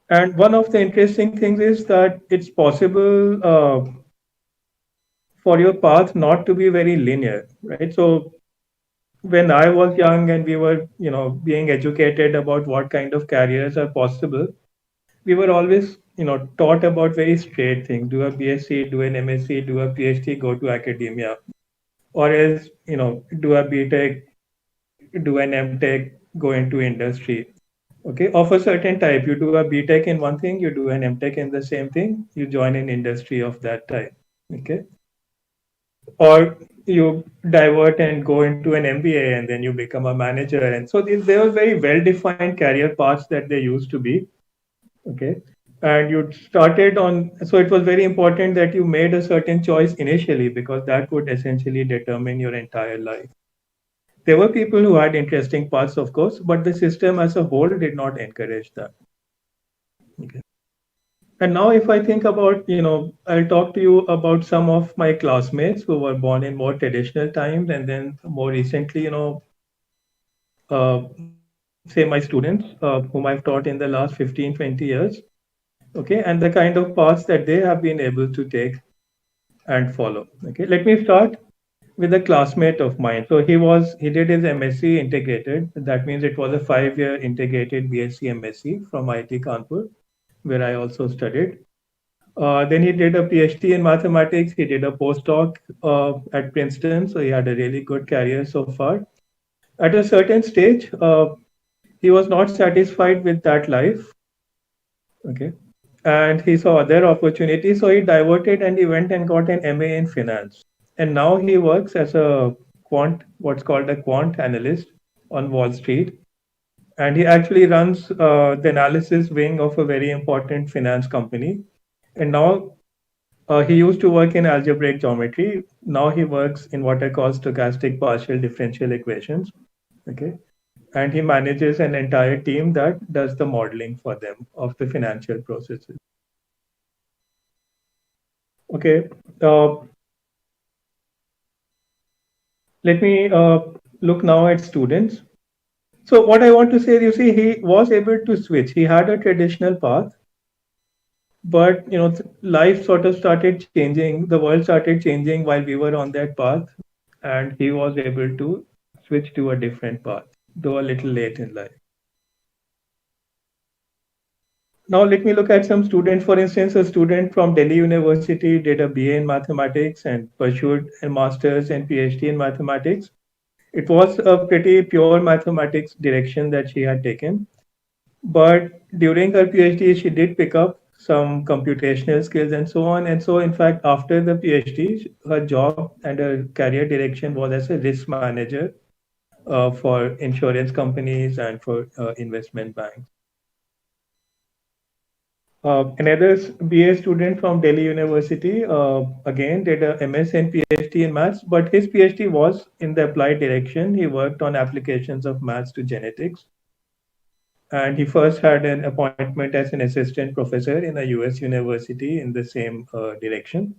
And one of the interesting things is that it's possible for your path not to be very linear, right? So when I was young and we were, being educated about what kind of careers are possible, we were always, taught about very straight things: do a BSc, do an MSc, do a PhD, go to academia, or else, do a BTech, do an MTech, go into industry. Okay, of a certain type. You do a BTech in one thing, you do an MTech in the same thing, you join an industry of that type. Okay, or you divert and go into an MBA and then you become a manager. And so there were very well defined career paths that they used to be. Okay, and you started on, so it was very important that you made a certain choice initially, because that would essentially determine your entire life. There were people who had interesting paths, of course, but the system as a whole did not encourage that. Okay. And now, if I think about, I'll talk to you about some of my classmates who were born in more traditional times, and then more recently, say my students, whom I've taught in the last 15, 20 years. Okay, and the kind of paths that they have been able to take and follow. Okay, let me start with a classmate of mine. So he did his MSc integrated. That means it was a 5-year integrated BSc MSc from IIT Kanpur, where I also studied. Then he did a PhD in mathematics. He did a postdoc at Princeton, so he had a really good career so far. At a certain stage, he was not satisfied with that life. Okay, and he saw other opportunities, so he diverted and he went and got an MA in finance. And now he works as a what's called a quant analyst on Wall Street. And he actually runs the analysis wing of a very important finance company. And now he used to work in algebraic geometry. Now he works in what I call stochastic partial differential equations. Okay. And he manages an entire team that does the modeling for them of the financial processes. Okay. Uh, Let me look now at students. So what I want to say, you see, he was able to switch. He had a traditional path, but life sort of started changing. The world started changing while we were on that path, and he was able to switch to a different path, though a little late in life. Now let me look at some students. For instance, a student from Delhi University did a BA in mathematics and pursued a master's and PhD in mathematics. It was a pretty pure mathematics direction that she had taken. But during her PhD, she did pick up some computational skills and so on. And so, in fact, after the PhD, her job and her career direction was as a risk manager for insurance companies and for investment banks. Another BA student from Delhi University, again, did a MS and PhD in maths, but his PhD was in the applied direction. He worked on applications of maths to genetics. And he first had an appointment as an assistant professor in a US university in the same direction.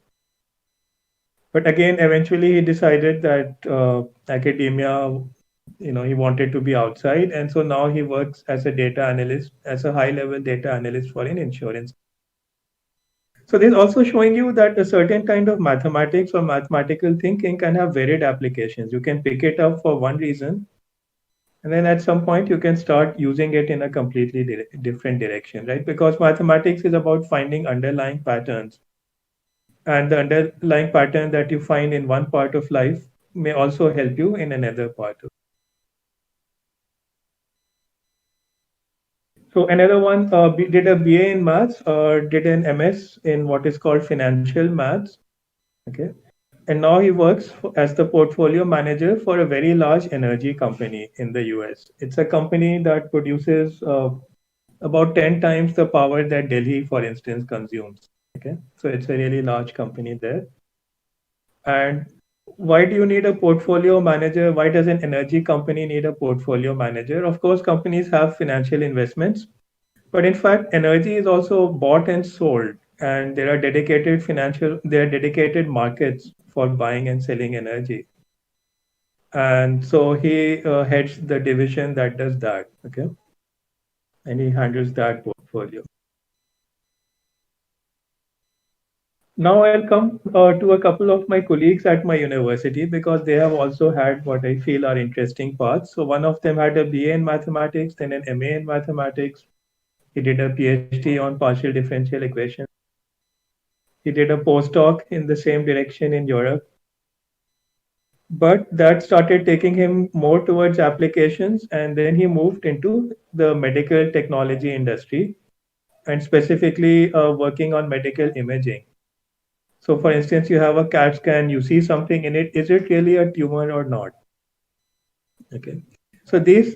But again, eventually he decided that academia, he wanted to be outside. And so now he works as a data analyst, as a high level data analyst for an insurance. So this is also showing you that a certain kind of mathematics or mathematical thinking can have varied applications. You can pick it up for one reason, and then at some point you can start using it in a completely different direction, right? Because mathematics is about finding underlying patterns, and the underlying pattern that you find in one part of life may also help you in another part of So another one did a BA in maths, did an MS in what is called financial maths. Okay, and now he works as the portfolio manager for a very large energy company in the US. It's a company that produces about 10 times the power that Delhi, for instance, consumes. Okay, so it's a really large company there. And why do you need a portfolio manager? Why does an energy company need a portfolio manager? Of course, companies have financial investments, but in fact, energy is also bought and sold, and there are dedicated markets for buying and selling energy. And so he heads the division that does that. Okay, and he handles that portfolio. Now I'll come to a couple of my colleagues at my university because they have also had what I feel are interesting paths. So one of them had a BA in mathematics, then an MA in mathematics. He did a PhD on partial differential equations. He did a postdoc in the same direction in Europe. But that started taking him more towards applications, and then he moved into the medical technology industry and specifically working on medical imaging. So, for instance, you have a CAT scan, you see something in it. Is it really a tumor or not? Okay. So these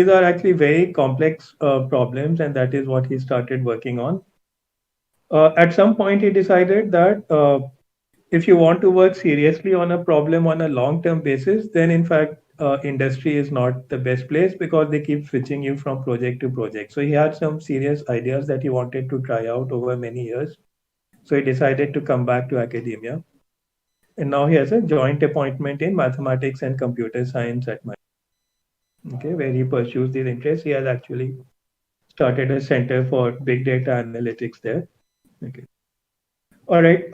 are actually very complex problems, and that is what he started working on. At some point, he decided that if you want to work seriously on a problem on a long-term basis, then in fact, industry is not the best place because they keep switching you from project to project. So he had some serious ideas that he wanted to try out over many years. So he decided to come back to academia. And now he has a joint appointment in mathematics and computer science at my, okay, where he pursues these interests. He has actually started a center for big data analytics there. Okay. All right.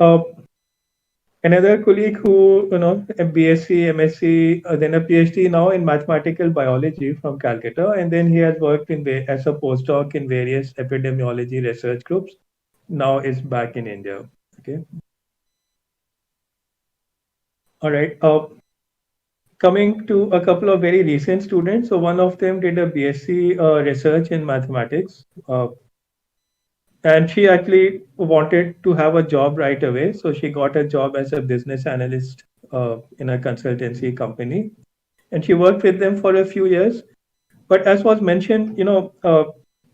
Another colleague who, a BSc, MSc, then a PhD now in mathematical biology from Calcutta, and then he has worked as a postdoc in various epidemiology research groups. Now is back in India. Okay. All right. Coming to a couple of very recent students. So one of them did a BSc research in mathematics. And she actually wanted to have a job right away. So she got a job as a business analyst in a consultancy company. And she worked with them for a few years. But as was mentioned,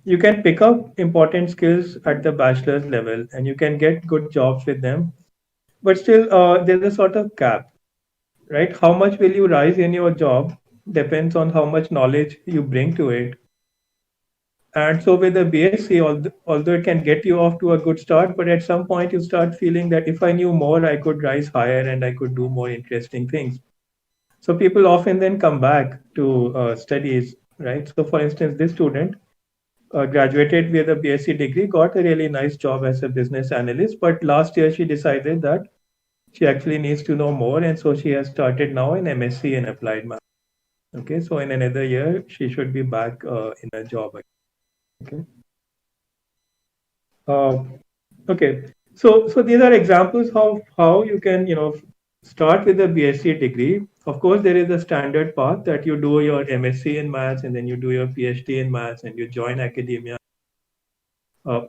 you can pick up important skills at the bachelor's level and you can get good jobs with them. But still, there's a sort of cap, right? How much will you rise in your job depends on how much knowledge you bring to it. And so with the BSc, although it can get you off to a good start, but at some point you start feeling that if I knew more, I could rise higher and I could do more interesting things. So people often then come back to studies, right? So for instance, this student graduated with a BSc degree, got a really nice job as a business analyst, but last year she decided that she actually needs to know more, and so she has started now an MSc in applied math. Okay, so in another year she should be back in a job. Okay. Uh, okay. So these are examples of how you can start with a BSc degree. Of course, there is a standard path that you do your MSc in maths and then you do your PhD in maths and you join academia. Uh,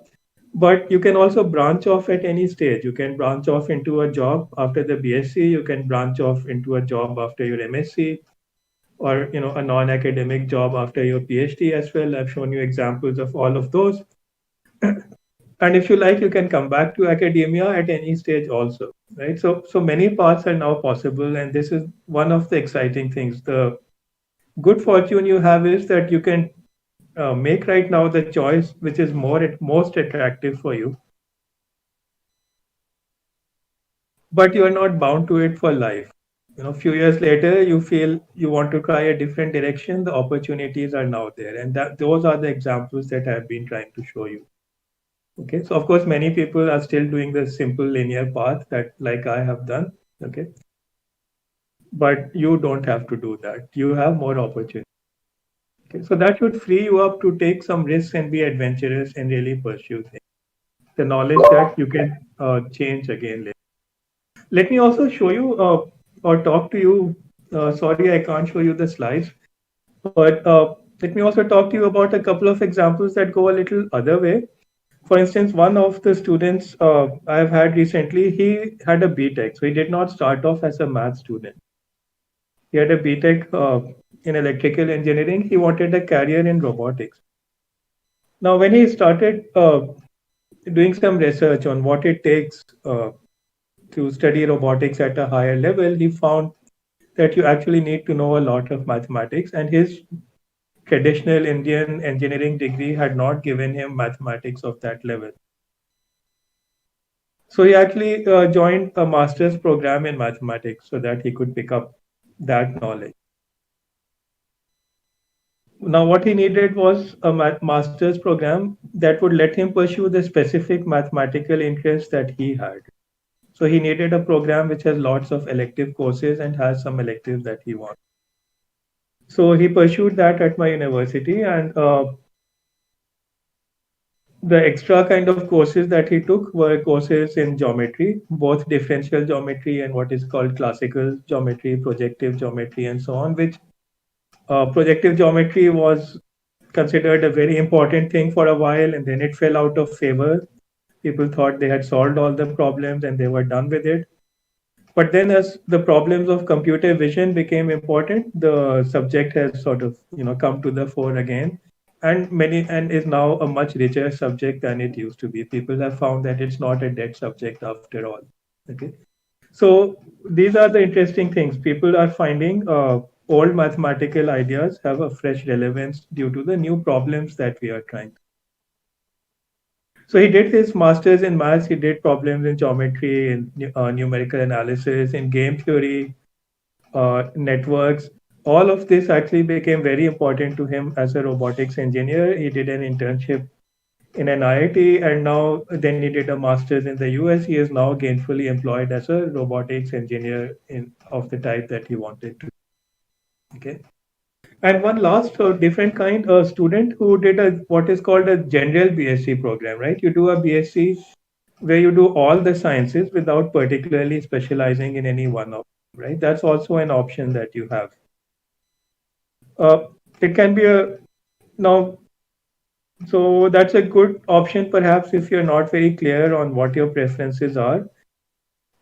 but you can also branch off at any stage. You can branch off into a job after the BSc. You can branch off into a job after your MSc, or a non-academic job after your PhD as well. I've shown you examples of all of those. And if you like, you can come back to academia at any stage also, right? So many paths are now possible, and this is one of the exciting things. The good fortune you have is that you can make right now the choice which is most attractive for you, but you are not bound to it for life. A few years later, you feel you want to try a different direction. The opportunities are now there, and those are the examples that I've been trying to show you. Okay, so of course, many people are still doing the simple linear path that, like I have done. Okay, but you don't have to do that. You have more opportunity. Okay, so that should free you up to take some risks and be adventurous and really pursue things. The knowledge that you can change again later. Let me also show you or talk to you. Sorry, I can't show you the slides, but Let me also talk to you about a couple of examples that go a little other way. For instance, one of the students I've had recently, he had a BTech. So he did not start off as a math student. He had a BTech in electrical engineering. He wanted a career in robotics. Now, when he started doing some research on what it takes to study robotics at a higher level, he found that you actually need to know a lot of mathematics, and his traditional Indian engineering degree had not given him mathematics of that level. So he actually joined a master's program in mathematics so that he could pick up that knowledge. Now, what he needed was a master's program that would let him pursue the specific mathematical interests that he had. So he needed a program which has lots of elective courses and has some electives that he wants. So he pursued that at my university, and the extra kind of courses that he took were courses in geometry, both differential geometry and what is called classical geometry, projective geometry, and so on, which projective geometry was considered a very important thing for a while, and then it fell out of favor. People thought they had solved all the problems and they were done with it. But then, as the problems of computer vision became important, the subject has sort of come to the fore again, and is now a much richer subject than it used to be. People have found that it's not a dead subject after all. Okay, so these are the interesting things. People are finding old mathematical ideas have a fresh relevance due to the new problems that we are trying. So he did his master's in maths. He did problems in geometry, in numerical analysis, in game theory, networks. All of this actually became very important to him as a robotics engineer. He did an internship in an IIT, and now then he did a master's in the US. He is now gainfully employed as a robotics engineer of the type that he wanted to. Okay. And one last different kind of student who did a what is called a general BSc program, right? You do a BSc where you do all the sciences without particularly specializing in any one of them, right? That's also an option that you have. It can be a now, so that's a good option perhaps if you're not very clear on what your preferences are.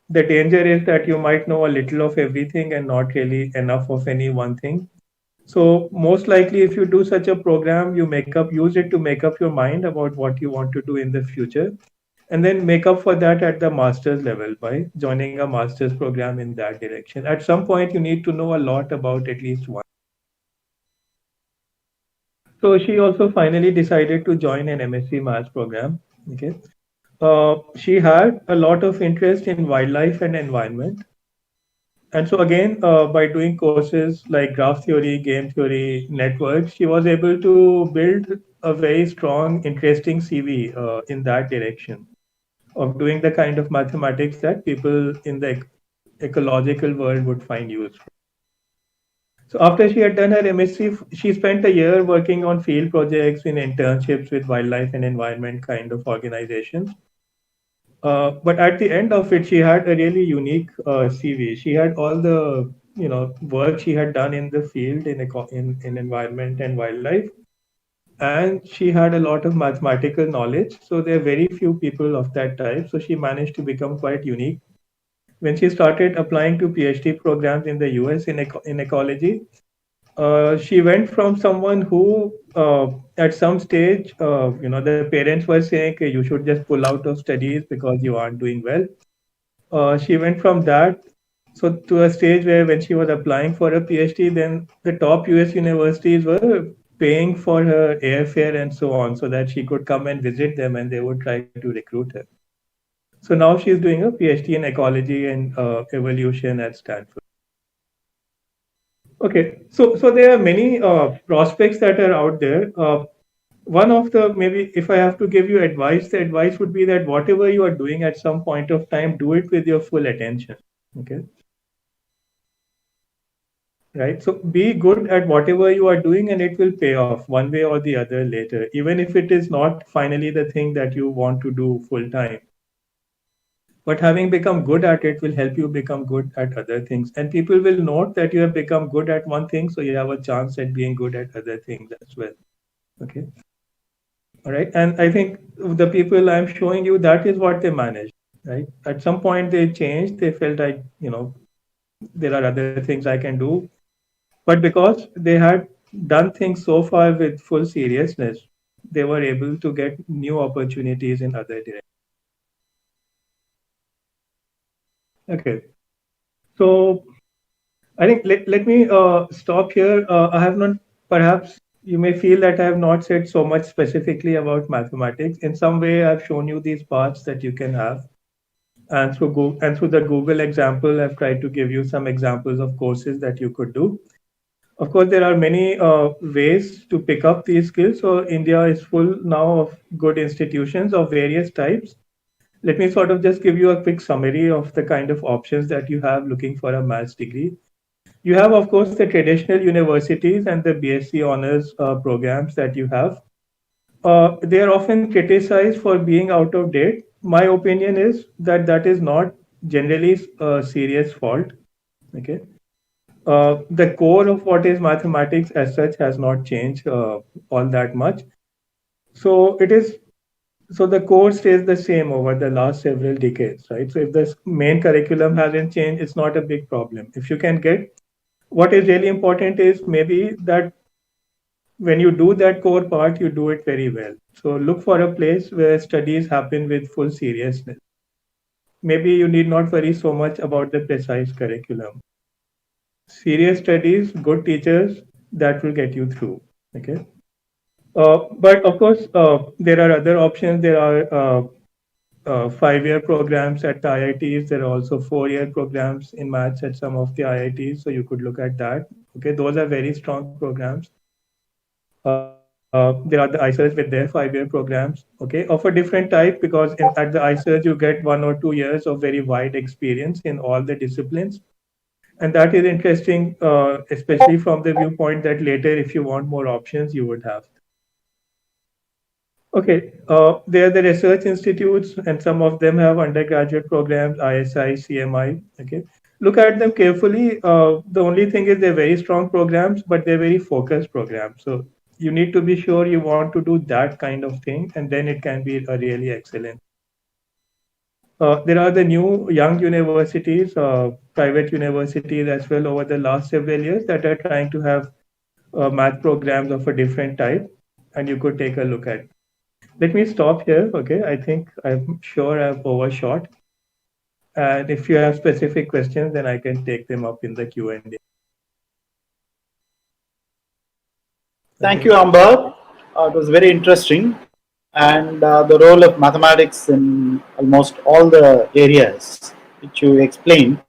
The danger is that you might know a little of everything and not really enough of any one thing. So most likely, if you do such a program, you use it to make up your mind about what you want to do in the future, and then make up for that at the master's level by joining a master's program in that direction. At some point, you need to know a lot about at least one. So she also finally decided to join an MSc Maths program. Okay, she had a lot of interest in wildlife and environment. And so again, by doing courses like graph theory, game theory, networks, she was able to build a very strong, interesting CV in that direction of doing the kind of mathematics that people in the ecological world would find useful. So after she had done her MSc, she spent a year working on field projects in internships with wildlife and environment kind of organizations. But at the end of it, she had a really unique CV. She had all the work she had done in the field in environment and wildlife, and she had a lot of mathematical knowledge. So there are very few people of that type. So she managed to become quite unique. When she started applying to PhD programs in the US in ecology, she went from someone who, at some stage, the parents were saying, okay, you should just pull out of studies because you aren't doing well. She went from that to a stage where when she was applying for a PhD, then the top US universities were paying for her airfare and so on, so that she could come and visit them, and they would try to recruit her. So now she's doing a PhD in ecology and evolution at Stanford. Okay, so there are many prospects that are out there. One of the, maybe if I have to give you advice, the advice would be that whatever you are doing at some point of time, do it with your full attention. Okay, right. So be good at whatever you are doing, and it will pay off one way or the other later, even if it is not finally the thing that you want to do full time. but having become good at it will help you become good at other things. And people will note that you have become good at one thing, so you have a chance at being good at other things as well. Okay. All right. And I think the people I'm showing you, that is what they managed. Right. At some point they changed. They felt like, there are other things I can do. But because they had done things so far with full seriousness, they were able to get new opportunities in other directions. Okay. So I think let me stop here. I have not, perhaps you may feel that I have not said so much specifically about mathematics. In some way, I've shown you these paths that you can have. And through the Google example, I've tried to give you some examples of courses that you could do. Of course, there are many ways to pick up these skills. So India is full now of good institutions of various types. Let me sort of just give you a quick summary of the kind of options that you have looking for a maths degree. You have, of course, the traditional universities and the BSc honors programs that you have. They are often criticized for being out of date. My opinion is that that is not generally a serious fault. Okay. The core of what is mathematics as such has not changed all that much. So it is so the core stays the same over the last several decades, right? So if the main curriculum hasn't changed, it's not a big problem. If you can get, what is really important is maybe that when you do that core part, you do it very well. So look for a place where studies happen with full seriousness. Maybe you need not worry so much about the precise curriculum. Serious studies, good teachers, that will get you through. Okay. But of course, there are other options. There are 5-year programs at the IITs. There are also 4-year programs in maths at some of the IITs. So you could look at that. Okay, those are very strong programs. There are the IISERs with their 5-year programs. Okay, of a different type, because at the IISERs you get 1 or 2 years of very wide experience in all the disciplines. And that is interesting, especially from the viewpoint that later, if you want more options, you would have. Okay, they are the research institutes, and some of them have undergraduate programs, ISI, CMI. Okay, look at them carefully. The only thing is they're very strong programs, but they're very focused programs. So you need to be sure you want to do that kind of thing, and then it can be a really excellent. There are the new young universities, private universities as well over the last several years that are trying to have math programs of a different type, and you could take a look at. Let me stop here. Okay, I think I'm sure I've overshot. And if you have specific questions, then I can take them up in the Q&A. Thank you, Amber. It was very interesting. And the role of mathematics in almost all the areas which you explained.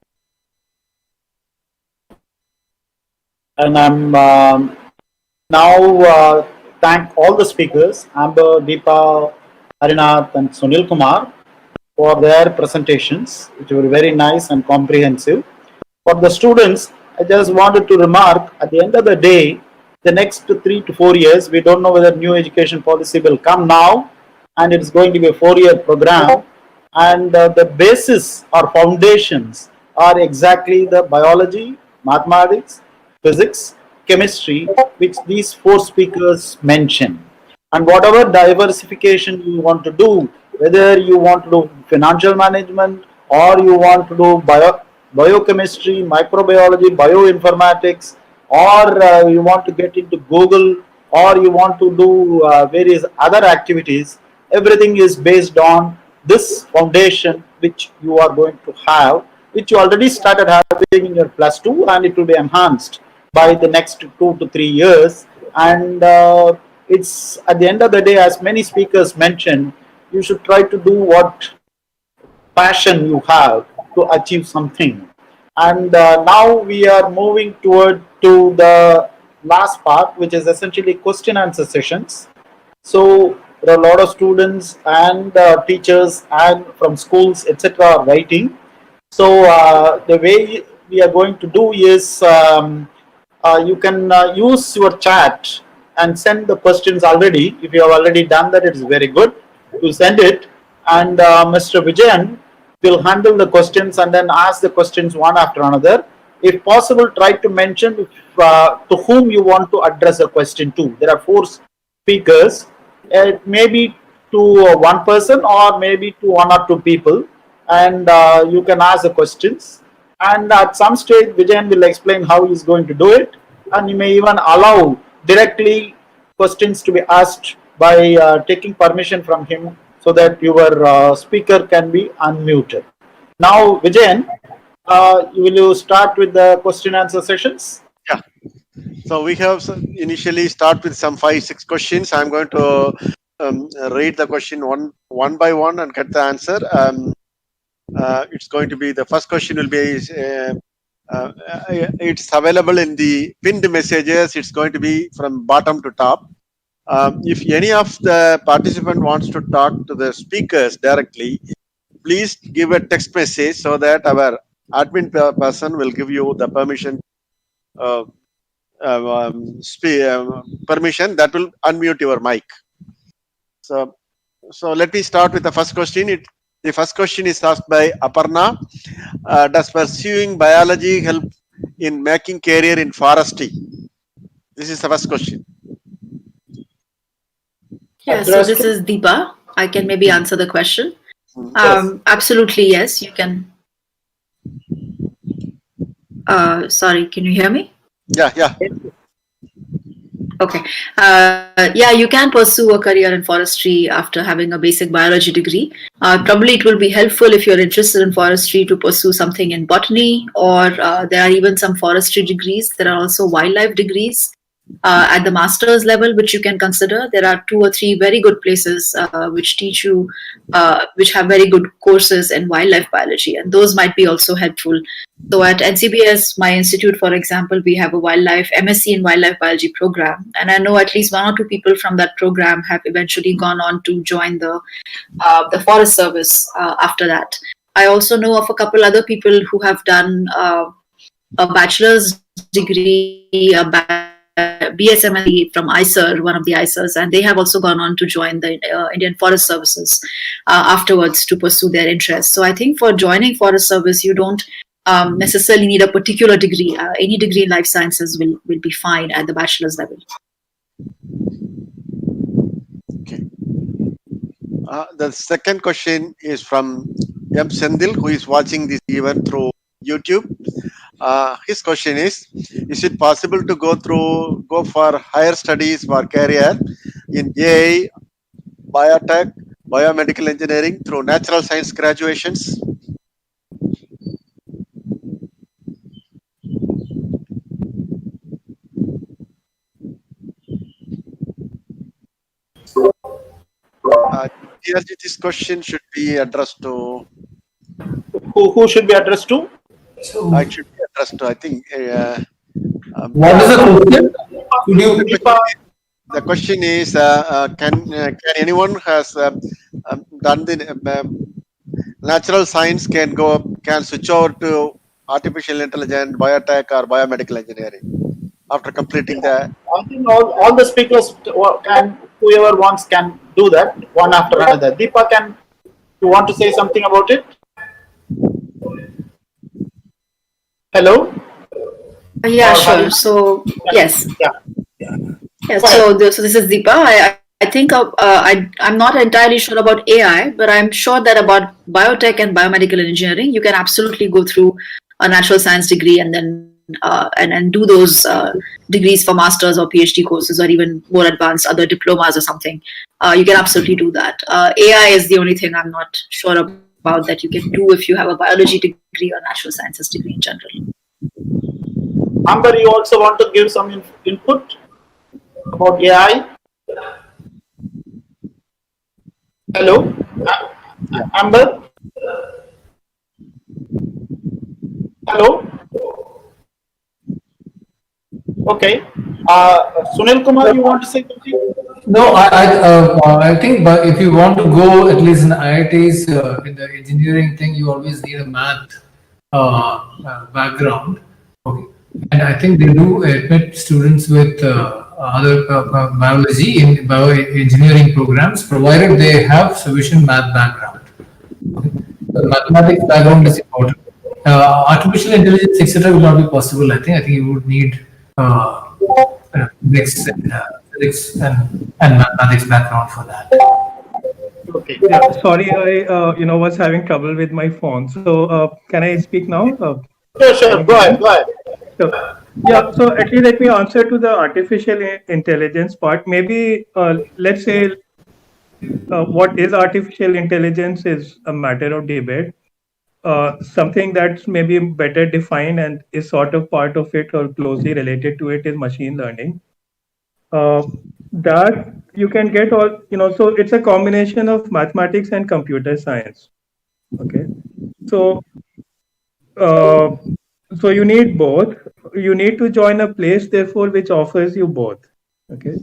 And I'm now thank all the speakers, Amber, Deepa, Harinath, and Sunil Kumar, for their presentations, which were very nice and comprehensive. For the students, I just wanted to remark, at the end of the day, the next 3 to 4 years, we don't know whether new education policy will come now, and it's going to be a 4-year program. And the basis or foundations are exactly the biology, mathematics, physics, chemistry, which these 4 speakers mentioned. And whatever diversification you want to do, whether you want to do financial management or you want to do biochemistry, microbiology, bioinformatics, or you want to get into Google, or you want to do various other activities, everything is based on this foundation which you are going to have, which you already started having in your +2, and it will be enhanced by the next 2 to 3 years. And it's at the end of the day, as many speakers mentioned, you should try to do what passion you have to achieve something. And now we are moving toward to the last part, which is essentially question answer sessions. So there are a lot of students and teachers and from schools, etc., are writing. So the way we are going to do is you can use your chat and send the questions already. If you have already done that, it is very good to send it. And Mr. Vijayan, We'll handle the questions and then ask the questions one after another. If possible, try to mention to whom you want to address a question to. There are 4 speakers. It may be to one person or maybe to 1 or 2 people, and you can ask the questions. And at some stage, Vijayan will explain how he's going to do it, and you may even allow directly questions to be asked by taking permission from him, so that your speaker can be unmuted. Now, Vijayan, will you start with the question answer sessions? Yeah. So we have initially start with some 5-6 questions. I'm going to read the question one by one and get the answer. It's going to be, the first question will be it's available in the pinned messages. It's going to be from bottom to top. If any of the participant wants to talk to the speakers directly, please give a text message so that our admin person will give you the permission permission that will unmute your mic. So let me start with the first question. The first question is asked by Aparna. Does pursuing biology help in making career in forestry? This is the first question. Yeah, so this is Deepa. I can maybe answer the question. Absolutely, yes, you can. Sorry, can you hear me? Yeah. Okay. Yeah, you can pursue a career in forestry after having a basic biology degree. Probably it will be helpful if you're interested in forestry to pursue something in botany, or there are even some forestry degrees. There are also wildlife degrees at the master's level, which you can consider. There are 2 or 3 very good places which teach you, which have very good courses in wildlife biology, and those might be also helpful. So at NCBS, my institute, for example, we have a MSc in wildlife biology program, and I know at least 1 or 2 people from that program have eventually gone on to join the Forest Service after that. I also know of a couple other people who have done a bachelor's degree, BSMLE from IISER, one of the IISERs, and they have also gone on to join the Indian Forest Services afterwards to pursue their interests. So I think for joining Forest Service, you don't necessarily need a particular degree. Any degree in life sciences will be fine at the bachelor's level. Okay. The second question is from M. Sendil, who is watching this event through YouTube. His question is it possible to go for higher studies for career in AI, biotech, biomedical engineering through natural science graduations? This question should be addressed to... Who should be addressed to? It should be addressed to, I think... what is the question? Could you... The question is, can anyone has done the natural science can switch over to artificial intelligence, biotech, or biomedical engineering after completing the... I think all the speakers can, whoever wants can do that one after another. Deepa, you want to say something about it? Hello? Yeah, sure. So, yes. Yeah, so this is Deepa. I think I'm not entirely sure about AI, but I'm sure that about biotech and biomedical engineering, you can absolutely go through a natural science degree and then and do those degrees for masters or PhD courses, or even more advanced other diplomas or something. You can absolutely do that. AI is the only thing I'm not sure about that you can do if you have a biology degree or natural sciences degree in general. Amber, you also want to give some input about AI? Hello, Amber? Hello? Okay. Sunil Kumar, you want to say something? No, I think, but if you want to go at least in IITs in the engineering thing, you always need a math background. Okay, and I think they do admit students with other biology in bioengineering programs, provided they have sufficient math background. Okay. The mathematics background is important. Artificial intelligence, etc., will not be possible. I think you would need physics and mathematics background for that. Okay. Yeah, sorry, I was having trouble with my phone. So can I speak now? Sure, Can sure. you Go hear ahead. me? Go ahead. So, yeah, so at least let me answer to the artificial intelligence part. Maybe let's say what is artificial intelligence is a matter of debate. Something that's maybe better defined and is sort of part of it or closely related to it is machine learning. Uh, that you can get all, so it's a combination of mathematics and computer science. Okay. So, uh, so you need both. You need to join a place, therefore, which offers you both. Okay.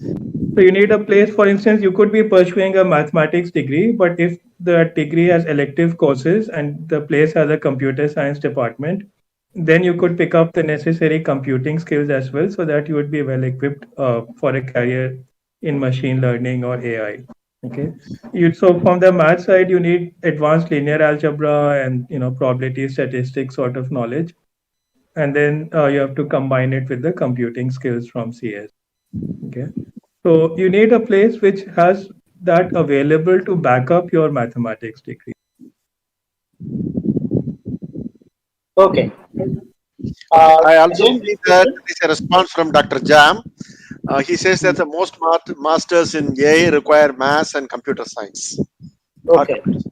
So you need a place, for instance, you could be pursuing a mathematics degree, but if the degree has elective courses and the place has a computer science department, then you could pick up the necessary computing skills as well so that you would be well equipped for a career in machine learning or AI. Okay. So from the math side, you need advanced linear algebra and probability statistics sort of knowledge. And then you have to combine it with the computing skills from CS. Okay. So you need a place which has that available to back up your mathematics degree. Okay. I also Again, see that there is a response from Dr. Jam. He says that the most masters in AI require maths and computer science. okay. This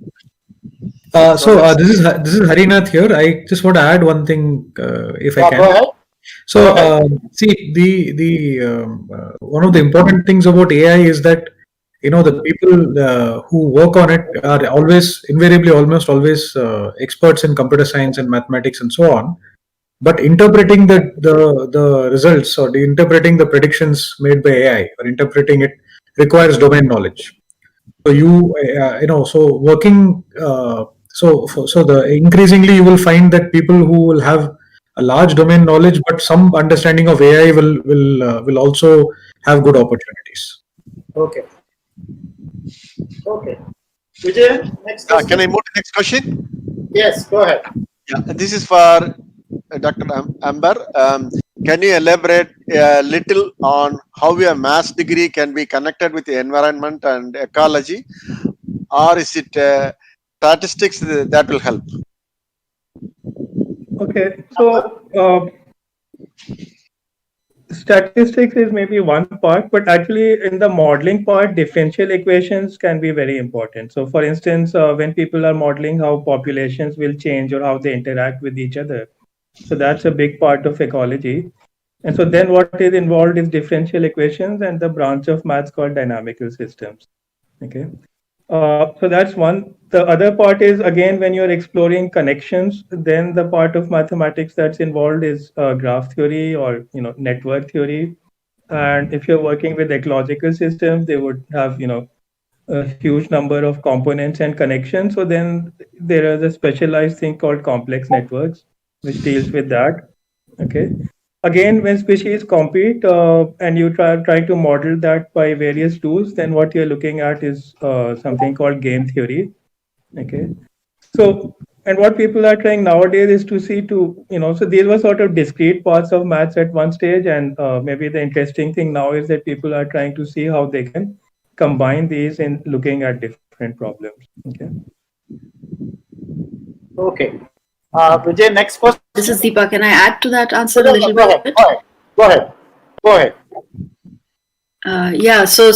is Harinath here. I just want to add one thing, if I Yeah, can. go ahead. So, Go ahead. see, one of the important things about AI is that the people who work on it are always invariably almost always experts in computer science and mathematics and so on. But interpreting the results or interpreting the predictions made by AI or interpreting it requires domain knowledge. So so working so the increasingly you will find that people who will have a large domain knowledge but some understanding of AI will also have good opportunities. Okay. Okay. Vijay, next question. Can I move to the next question? Yes, go ahead. Yeah, this is for Dr. Amber. Can you elaborate a little on how a maths degree can be connected with the environment and ecology, or is it statistics that will help? Okay, so statistics is maybe one part, but actually in the modeling part, differential equations can be very important. So for instance, when people are modeling how populations will change or how they interact with each other, so that's a big part of ecology. And so then what is involved is differential equations and the branch of maths called dynamical systems. Okay. So that's one. The other part is again when you're exploring connections, then the part of mathematics that's involved is graph theory or network theory. And if you're working with ecological systems, they would have a huge number of components and connections. So then there is a specialized thing called complex networks, which deals with that. Okay. Again, when species compete and you trying to model that by various tools, then what you're looking at is something called game theory. Okay. So, and what people are trying nowadays is to see so these were sort of discrete parts of maths at one stage. And maybe the interesting thing now is that people are trying to see how they can combine these in looking at different problems. Okay. Okay. Vijay, next question. This is Deepa. Can I add to that answer a No, little go ahead. bit? Go ahead. Go ahead. Go ahead. Yeah. So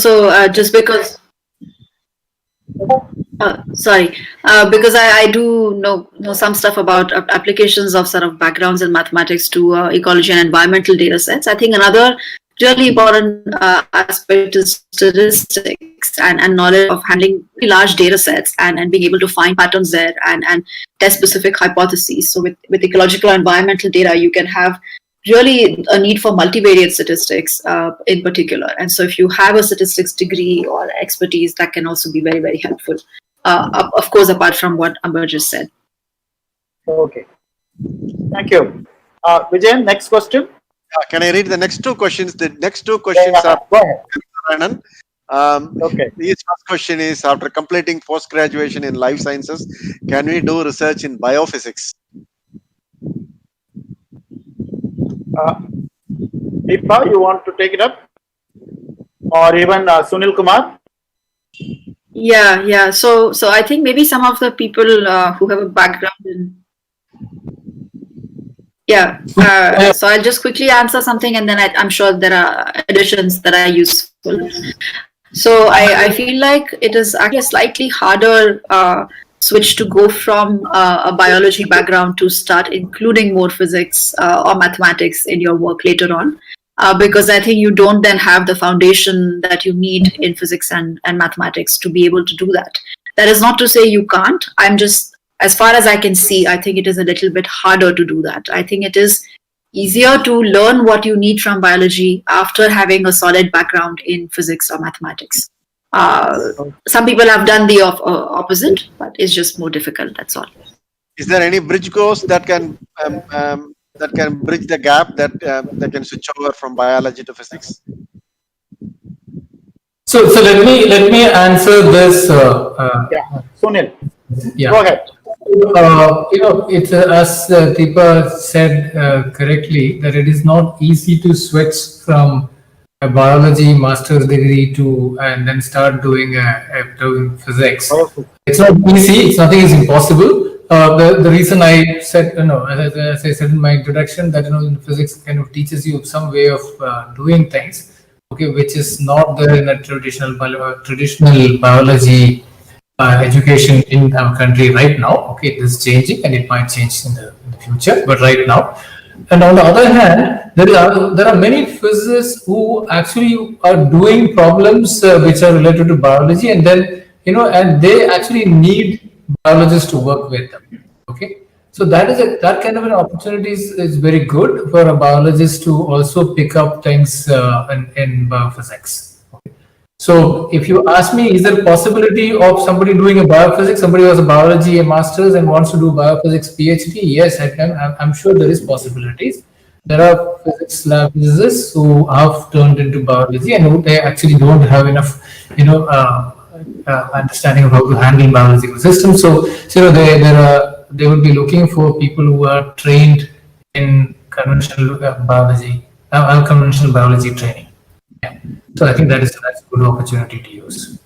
just because. Sorry, because I do know some stuff about applications of sort of backgrounds in mathematics to ecology and environmental data sets. I think another really important aspect is statistics and knowledge of handling really large data sets and being able to find patterns there and test specific hypotheses. So with ecological and environmental data, you can have really a need for multivariate statistics in particular. And so if you have a statistics degree or expertise, that can also be very, very helpful. Of course, apart from what Amber just said. Okay. Thank you. Vijay, next question. Can I read the next two questions? The next two questions Yeah, are go ahead. Anand. Okay. His first question is: after completing post graduation in life sciences, can we do research in biophysics? Deepa, you want to take it up? Or even Sunil Kumar? Yeah. So I think maybe some of the people who have a background in yeah. So I'll just quickly answer something, and then I'm sure there are additions that are useful. So I feel like it is actually a slightly harder switch to go from a biology background to start including more physics or mathematics in your work later on. Because I think you don't then have the foundation that you need in physics and mathematics to be able to do that. That is not to say you can't. I'm just, as far as I can see, I think it is a little bit harder to do that. I think it is easier to learn what you need from biology after having a solid background in physics or mathematics. Some people have done the opposite, but it's just more difficult. That's all. Is there any bridge course that can bridge the gap that can switch over from biology to physics? So let me answer this. Yeah. Sunil, Yeah. go ahead. It's as Deepa said correctly, that it is not easy to switch from a biology master's degree to and then start doing physics. It's not easy. It's nothing is impossible. The reason I said, as I said in my introduction, that physics kind of teaches you some way of doing things, okay, which is not there in a traditional biology education in our country right now. Okay, it is changing and it might change in the future, but right now. And on the other hand, there are many physicists who actually are doing problems which are related to biology, and then and they actually need biologists to work with them. Okay, so that kind of an opportunity is very good for a biologist to also pick up things in biophysics. So if you ask me, is there a possibility of somebody doing a biophysics, somebody who has a biology, a master's and wants to do biophysics PhD? Yes, I'm sure there is possibilities. There are physics lab physicists who have turned into biology and who they actually don't have enough, understanding of how to handle biological systems. So they would be looking for people who are trained in conventional biology, unconventional biology training. Yeah. So I think that's a good opportunity to use.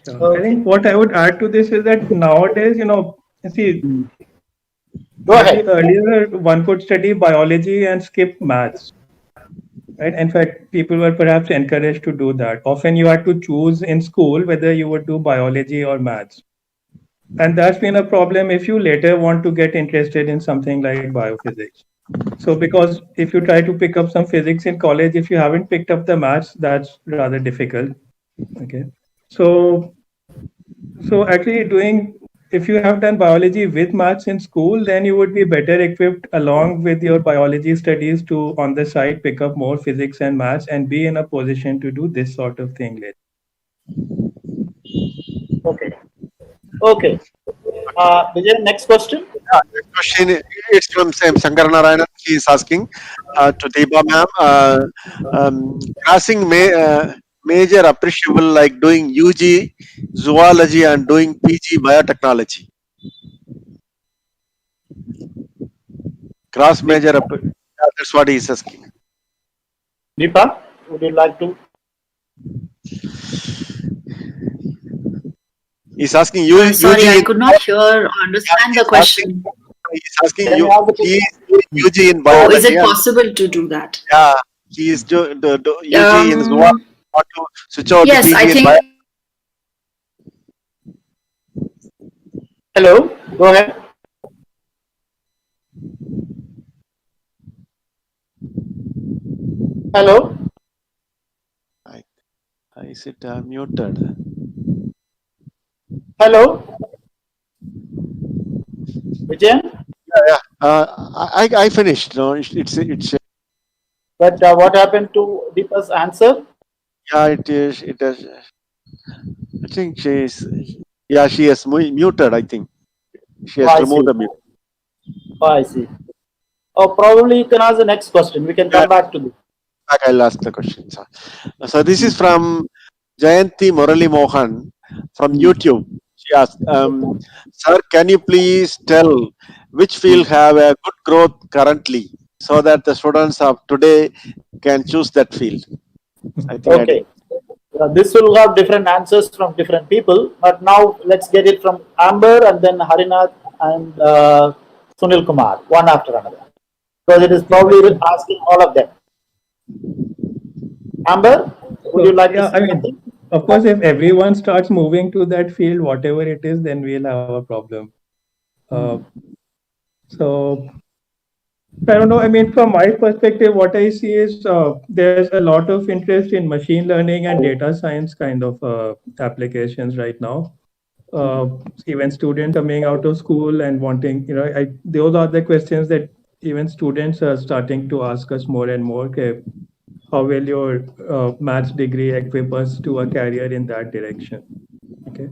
I think what I would add to this is that nowadays, see, Go ahead. earlier one could study biology and skip maths, right? In fact, people were perhaps encouraged to do that. Often you had to choose in school whether you would do biology or maths. And that's been a problem if you later want to get interested in something like biophysics. So, because if you try to pick up some physics in college, if you haven't picked up the maths, that's rather difficult. Okay. So, actually if you have done biology with maths in school, then you would be better equipped along with your biology studies to on the side pick up more physics and maths and be in a position to do this sort of thing later. Okay. Okay. Vijay, next question. Next question is from Shankar Narayanan. He is asking to Deepa ma'am, passing major appreciable like doing UG zoology and doing PG biotechnology. Cross major. That's what he is asking. Deepa, would you like to? He's asking you. Sorry, I UG. could not hear or understand the question. He's asking Can you. you have the He is doing UG in Oh, biology. is it possible to do that? Yeah, he is doing the UG in zoology. Want to switch over to Yes, I PG in think. biology. Hello, go ahead. Hello. Is it muted? Hello. Vijay. Yeah. I finished. No, it's. But what happened to Deepa's answer? Yeah, it is. It is. I think she is. Yeah, she is muted. I think she has I removed see. the mute. I see. Oh, probably you can ask the next question. We can come back to this. I'll ask the question. So this is from Jayanti Murali Mohan from YouTube. She asked, "Sir, can you please tell which field have a good growth currently, so that the students of today can choose that field?" I think I did. Okay. This will have different answers from different people, but now let's get it from Amber and then Harinath and Sunil Kumar, one after another. Because it is probably asking all of them. Amber, would you So like to yeah, say I mean, something? of course, if everyone starts moving to that field, whatever it is, then we'll have a problem. Uh, so I don't know. I mean, from my perspective, what I see is there's a lot of interest in machine learning and data science kind of applications right now. Uh, Even students coming out of school and wanting, those are the questions that even students are starting to ask us more and more. Okay, how will your maths degree equip us to a career in that direction? Okay,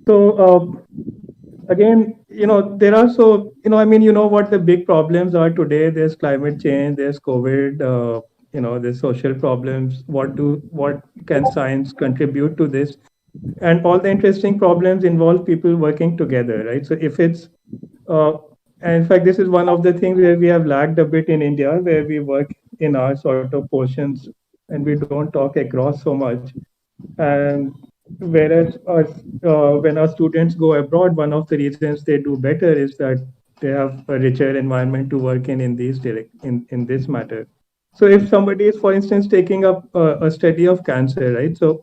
so again, there are so, I mean, what the big problems are today. There's climate change, there's COVID, there's social problems. What can science contribute to this? And all the interesting problems involve people working together, right? So if it's uh, and in fact, this is one of the things where we have lagged a bit in India, where we work in our sort of portions and we don't talk across so much. And whereas when our students go abroad, one of the reasons they do better is that they have a richer environment to work in this matter. So if somebody is, for instance, taking up a study of cancer, right? So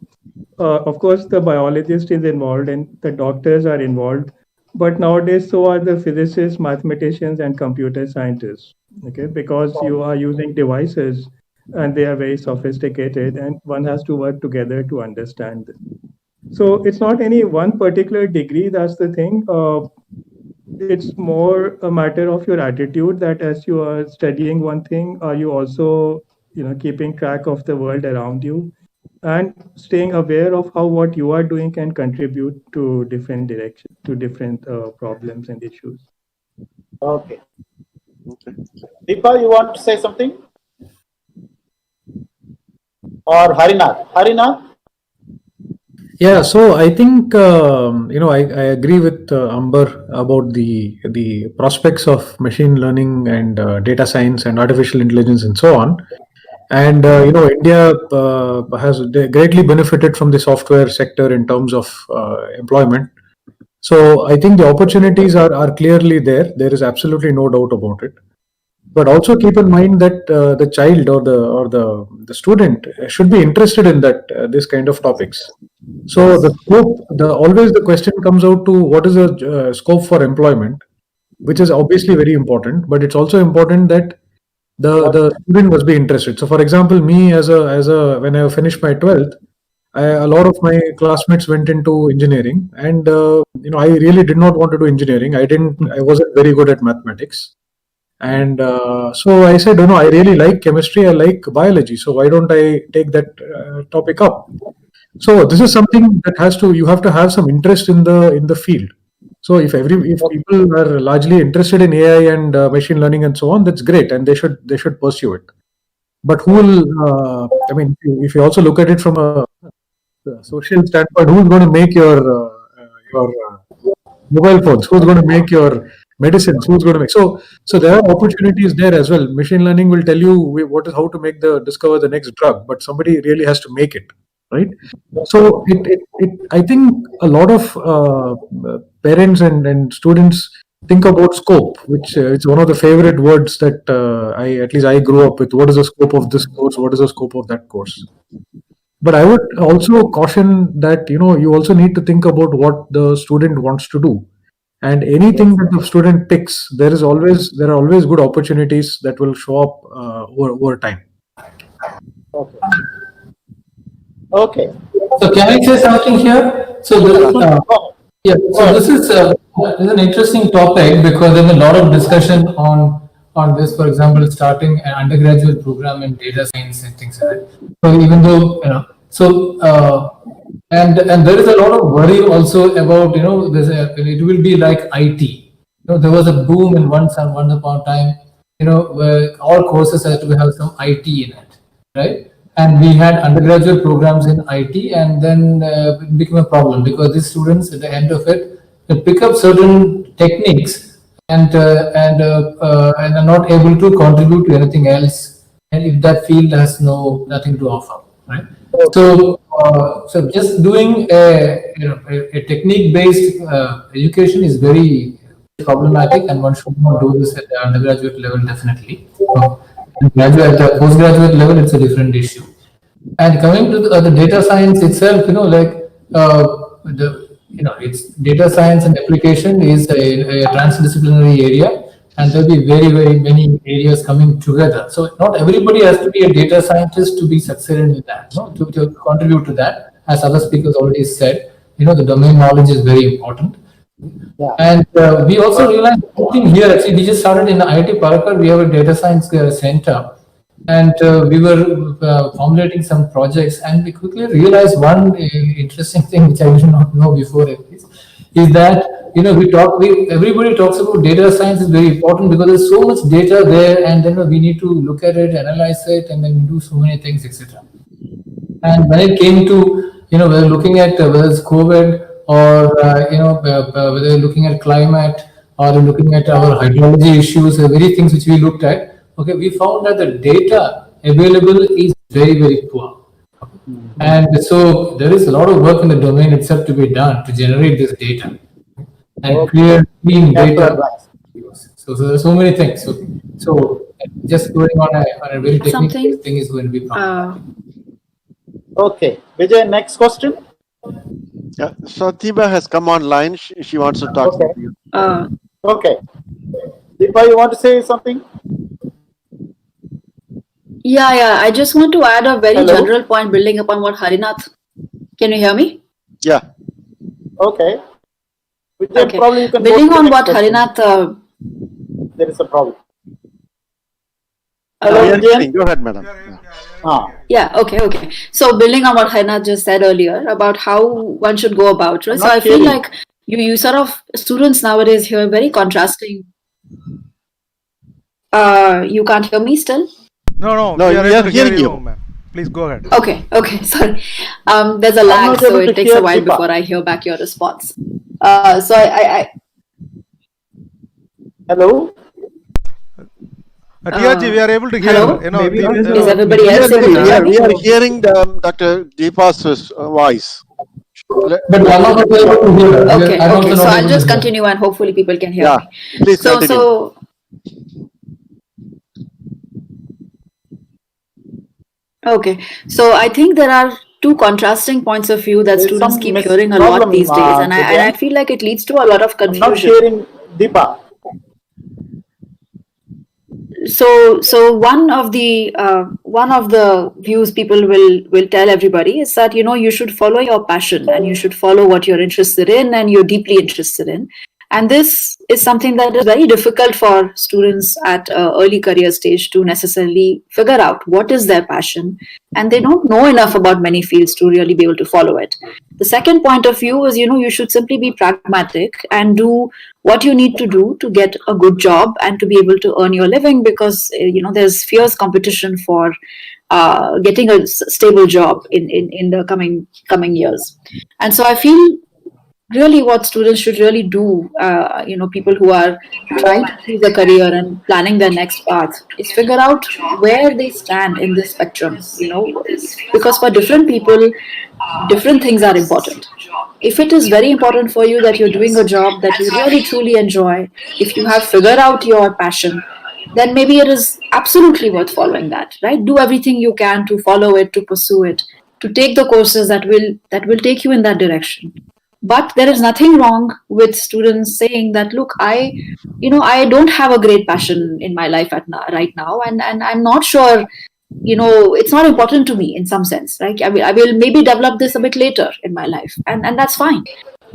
of course, the biologist is involved and the doctors are involved, but nowadays so are the physicists, mathematicians, and computer scientists. Okay, because you are using devices and they are very sophisticated, and one has to work together to understand this. So it's not any one particular degree. That's the thing. It's more a matter of your attitude, that as you are studying one thing, are you also keeping track of the world around you and staying aware of how what you are doing can contribute to different directions, to different problems and issues. Okay. Deepa, you want to say something? Or Harinath? Harinath? Yeah, so I think I agree with Amber about the prospects of machine learning and data science and artificial intelligence and so on. And India has greatly benefited from the software sector in terms of employment. So I think the opportunities are clearly there. There is absolutely no doubt about it. But also keep in mind that the child or the student should be interested in that this kind of topics. So the scope, the always the question comes out to what is the scope for employment, which is obviously very important. But it's also important that the student must be interested. So, for example, me as a when I finished my 12th, a lot of my classmates went into engineering, and I really did not want to do engineering. I wasn't very good at mathematics, and so I said, I really like chemistry, I like biology, so why don't I take that topic up? So this is something that you have to have some interest in the field. So if people are largely interested in AI and machine learning and so on, that's great, and they should pursue it. But who will? I mean, if you also look at it from a social standpoint, who's going to make your mobile phones? Who's going to make your medicines? Who's going to make? So there are opportunities there as well. Machine learning will tell you what is how to make the discover the next drug, but somebody really has to make it, right? So I think a lot of parents and students think about scope, which it's one of the favorite words that at least I grew up with. What is the scope of this course? What is the scope of that course? But I would also caution that you also need to think about what the student wants to do, and anything that the student picks, there are always good opportunities that will show up over time. Okay. Okay. So can I say something here? So yeah, so this is an interesting topic because there's a lot of discussion on this. For example, starting an undergraduate program in data science and things like that. So even though and there is a lot of worry also about it will be like IT. There was a boom in once upon a time. Where all courses had to have some IT in it, right? and we had undergraduate programs in IT, and then it became a problem because these students at the end of it they pick up certain techniques and are not able to contribute to anything else, and if that field has nothing to offer, right? So just doing a technique based education is very problematic, and one should not do this at the undergraduate level definitely. At the postgraduate level, it's a different issue. And coming to the data science itself, it's data science and application is a transdisciplinary area, and there'll be very, very many areas coming together. So not everybody has to be a data scientist to be succeeded in that, no? To contribute to that. As other speakers already said, the domain knowledge is very important. Yeah. And we also realized something here. Actually, we just started in the IIT Palakkad. We have a data science center, and we were formulating some projects, and we quickly realized one interesting thing which I did not know before, at least, is that everybody talks about data science is very important because there's so much data there, and then we need to look at it, analyze it, and then do so many things, etc. And when it came to whether looking at whether it's COVID or whether looking at climate or looking at our hydrology issues, the very things which we looked at, okay, we found that the data available is very, very poor. And so there is a lot of work in the domain itself to be done to generate this data and clear, clean data. So there are so many things. So just going on a very technical thing is going to be problem. Okay, Vijay, next question. Yeah, so Deepa has come online. She wants to talk to you. Okay. Deepa, you want to say something? Yeah. I just want to add a very general point building upon what Harinath. Can you hear me? Yeah. Okay. Okay. Probably you can building on what Harinath. There is a problem. We are hearing. Go ahead, madam. Yeah, okay. So building on what Harinath just said earlier about how one should go about it. So I feel like you sort of students nowadays hear very contrasting. You can't hear me still? No, we are hearing you, ma'am. Please go ahead. Okay, sorry. There's a lag, so it takes a while before I hear back your response. So I Hello? TRG, we are able to hear. Hello? Is everybody else able to hear me? We are hearing Dr. Deepa's voice. But I'm not able to hear. Okay. So I'll just continue and hopefully people can hear me. Please continue. Okay. So I think there are two contrasting points of view that students keep hearing a lot these days, and I feel like it leads to a lot of confusion. I'm not hearing Deepa. So one of the views people will tell everybody is that you should follow your passion and you should follow what you're interested in and you're deeply interested in, and this is something that is very difficult for students at early career stage to necessarily figure out what is their passion, and they don't know enough about many fields to really be able to follow it. The second point of view is you should simply be pragmatic and do what you need to do to get a good job and to be able to earn your living, because there's fierce competition for getting a stable job in the coming years. And so I feel really what students should really do, people who are trying to choose a career and planning their next path, is figure out where they stand in this spectrum, because for different people, different things are important. If it is very important for you that you're doing a job that you really truly enjoy, if you have figured out your passion, then maybe it is absolutely worth following that, right? Do everything you can to follow it, to pursue it, to take the courses that will take you in that direction. But there is nothing wrong with students saying that, look, I don't have a great passion in my life right now, and I'm not sure, it's not important to me in some sense, right? I will maybe develop this a bit later in my life, and that's fine.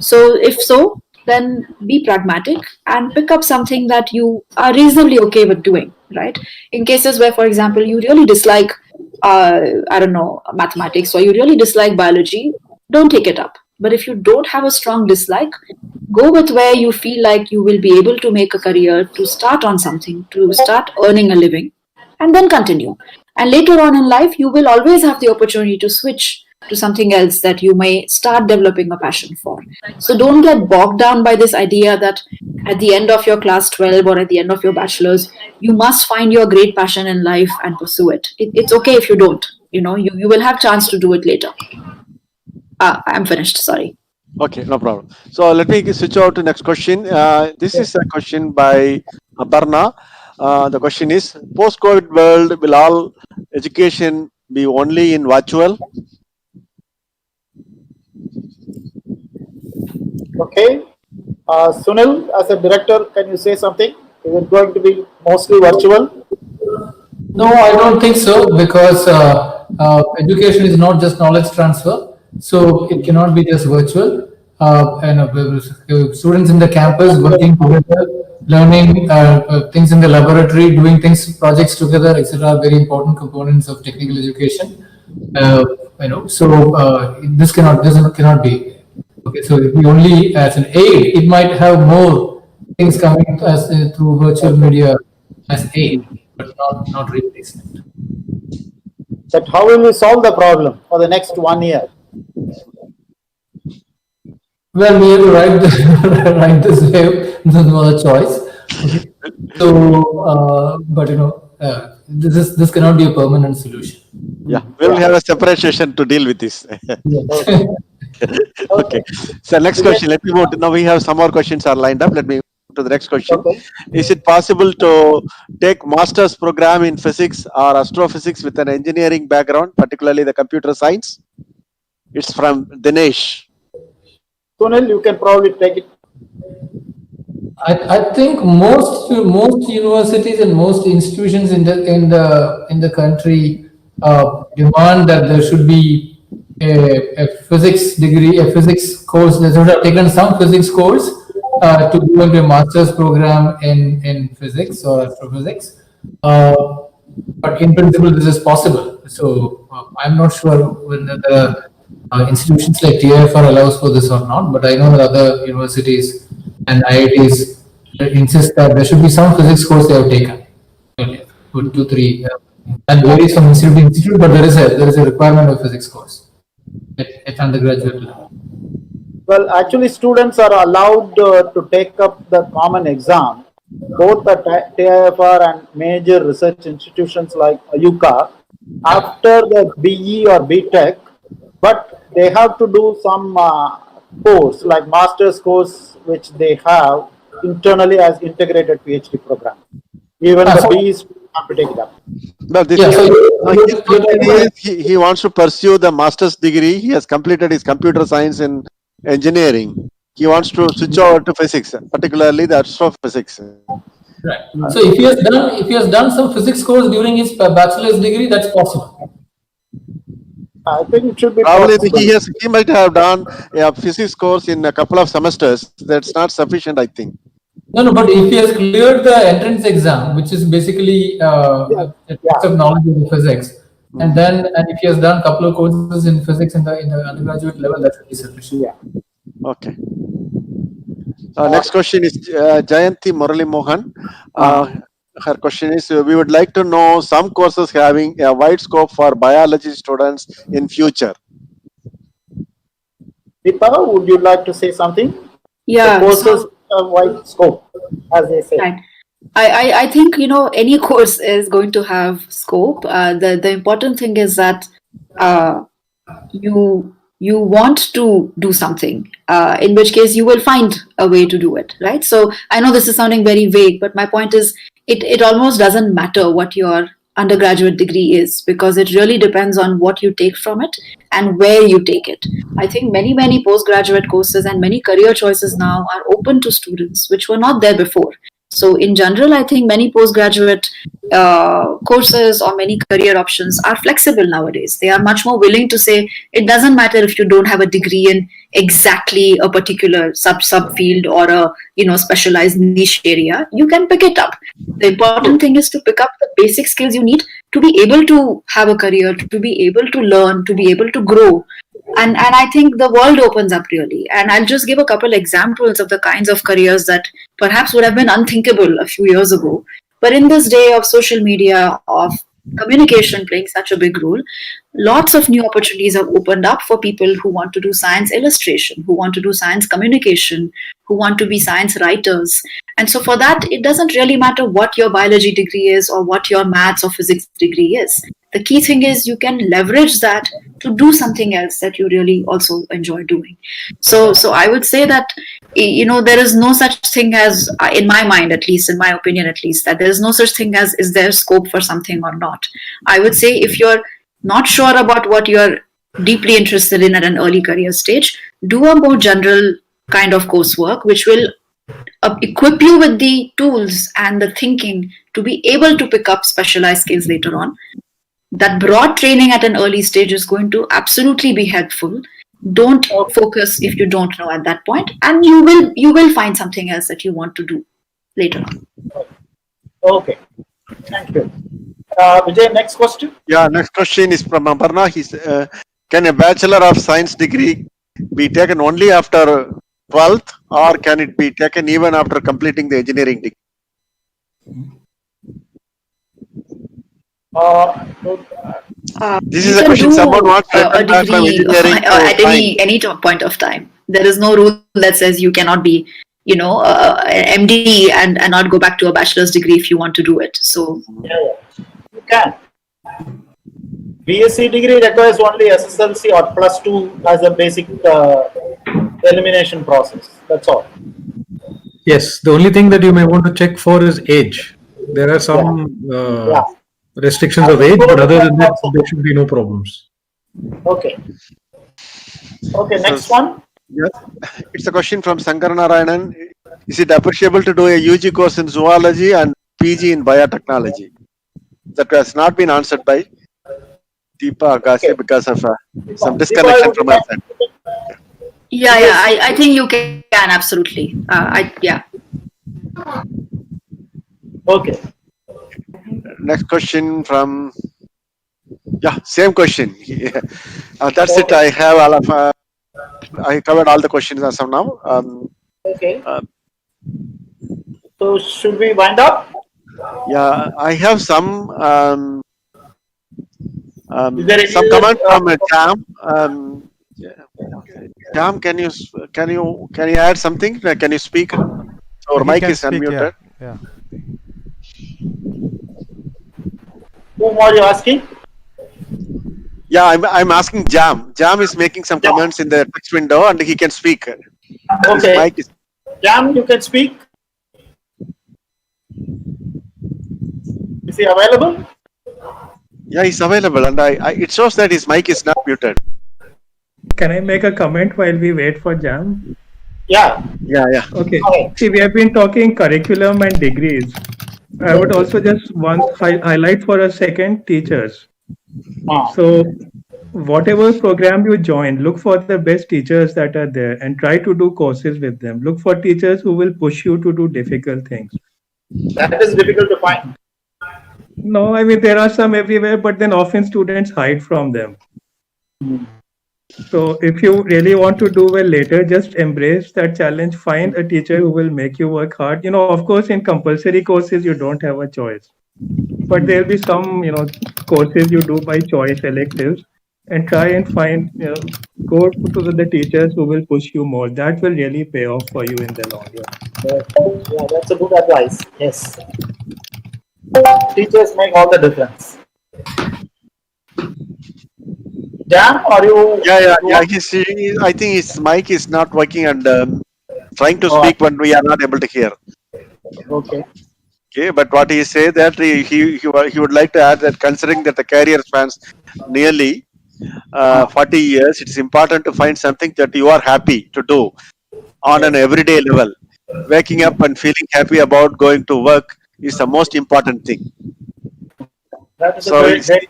So if so, then be pragmatic and pick up something that you are reasonably okay with doing, right? In cases where, for example, you really dislike, mathematics, or you really dislike biology, don't take it up. But if you don't have a strong dislike, go with where you feel like you will be able to make a career, to start on something, to start earning a living. and then continue. And later on in life, you will always have the opportunity to switch to something else that you may start developing a passion for. So don't get bogged down by this idea that at the end of your class 12 or at the end of your bachelor's, you must find your great passion in life and pursue it. It's okay if you don't. You will have chance to do it later. I'm finished. Sorry. Okay, no problem. So let me switch out to next question. This is a question by Aparna. The question is: post-COVID world, will all education be only in virtual? Okay. Sunil, as a director, can you say something? Is it going to be mostly virtual? No, I don't think so, because education is not just knowledge transfer, so it cannot be just virtual. Students in the campus working together, learning things in the laboratory, doing projects together, etc., are very important components of technical education. This cannot be. Okay, so if we only as an aid, it might have more things coming as through virtual media as aid, but not replacement. But how will we solve the problem for the next 1 year? Well, we have to write this way. There's no other choice. Okay. So, this cannot be a permanent solution. Yeah, we'll have a separate session to deal with this. Yeah. Okay. So next question. Let me move. Now we have some more questions are lined up. Let me move to the next question. Okay. Is it possible to take master's program in physics or astrophysics with an engineering background, particularly the computer science? It's from Dinesh. Sunil, you can probably take it. I think most universities and most institutions in the country demand that there should be a physics degree, a physics course. They should have taken some physics course to go into a master's program in physics or astrophysics. But in principle, this is possible. So I'm not sure whether the institutions like TIFR allows for this or not. But I know that other universities and IITs insist that there should be some physics course they have taken. 2, 3. That varies from institute to institute, but there is a requirement of physics course at undergraduate level. Well, actually, students are allowed to take up the common exam, both at TIFR and major research institutions like UCA, after the BE or BTech, but they have to do some course, like master's course, which they have internally as integrated PhD program. Even the BEs have to take it up. Well, this his question is he wants to pursue the master's degree. He has completed his computer science and engineering. He wants to switch over to physics, particularly the astrophysics. Right. So if he has done some physics course during his bachelor's degree, that's possible. I think it should be Probably possible. he might have done a physics course in a couple of semesters. That's not sufficient, I think. No, but if he has cleared the entrance exam, which is basically a test of knowledge of physics, and if he has done a couple of courses in physics in the undergraduate level, that should be sufficient. Yeah. Okay. Next question is Jayanti Murali Mohan. Her question is: we would like to know some courses having a wide scope for biology students in future. Deepa, would you like to say something? Yeah. The courses have wide scope, as they say. Right. I think any course is going to have scope. The important thing is that you want to do something, in which case you will find a way to do it, right? So I know this is sounding very vague, but my point is it almost doesn't matter what your undergraduate degree is, because it really depends on what you take from it and where you take it. I think many postgraduate courses and many career choices now are open to students, which were not there before. So in general, I think many postgraduate courses or many career options are flexible nowadays. They are much more willing to say it doesn't matter if you don't have a degree in exactly a particular subfield or a specialized niche area. You can pick it up. The important thing is to pick up the basic skills you need to be able to have a career, to be able to learn, to be able to grow. And I think the world opens up really. And I'll just give a couple examples of the kinds of careers that perhaps would have been unthinkable a few years ago. But in this day of social media, of communication playing such a big role, lots of new opportunities have opened up for people who want to do science illustration, who want to do science communication, who want to be science writers. And so for that, it doesn't really matter what your biology degree is or what your maths or physics degree is. The key thing is you can leverage that to do something else that you really also enjoy doing. So I would say that there is no such thing as, in my mind at least, in my opinion at least, that there is no such thing as is there scope for something or not. I would say if you're not sure about what you're deeply interested in at an early career stage, do a more general kind of coursework which will equip you with the tools and the thinking to be able to pick up specialized skills later on. That broad training at an early stage is going to absolutely be helpful. Don't focus if you don't know at that point, and you will find something else that you want to do later on. Okay, thank you. Vijay, next question. Yeah, next question is from Aparna. Can a Bachelor of Science degree be taken only after 12th, or can it be taken even after completing the engineering degree? This is a question someone wants to a return from degree engineering to at science. any point of time. There is no rule that says you cannot be, an MD and not go back to a bachelor's degree if you want to do it. So You can. BSc degree requires only SSLC or +2 as a basic elimination process. That's all. Yes, the only thing that you may want to check for is age. There are some restrictions of age, but other than that, there should be no problems. Okay. Okay, next one. Yes, it's a question from Sankar Narayanan. Is it appreciable to do a UG course in zoology and PG in biotechnology? That has not been answered by Deepa Gupta because of some disconnection from her side. I think you can absolutely. Okay. Next question from same question. That's it. I have all of. I covered all the questions as of now. Okay. So should we wind up? Yeah, I have some Is there any comment from Jam. Jam, can you add something? Can you speak? Our mic is unmuted. Yeah. Whom are you asking? Yeah, I'm asking Jam. Jam is making some comments in the text window, and he can speak. Okay. His mic is... Jam, you can speak. Is he available? Yeah, he's available, and it shows that his mic is not muted. Can I make a comment while we wait for Jam? Yeah. Okay. See, we have been talking curriculum and degrees. I would also just highlight for a second teachers. So whatever program you join, look for the best teachers that are there and try to do courses with them. Look for teachers who will push you to do difficult things. That is difficult to find. No, I mean, there are some everywhere, but then often students hide from them. So if you really want to do well later, just embrace that challenge. Find a teacher who will make you work hard. Of course, in compulsory courses, you don't have a choice. But there'll be some, courses you do by choice, electives, and try and find, go to the teachers who will push you more. That will really pay off for you in the long run. Yeah, that's a good advice. Yes. Teachers make all the difference. Jam, are you? Yeah. I think his mic is not working, and trying to speak when we are not able to hear. Okay. Okay, but what he said that he would like to add that considering that the career spans nearly 40 years, it's important to find something that you are happy to do on an everyday level. Waking up and feeling happy about going to work is the most important thing. That is a great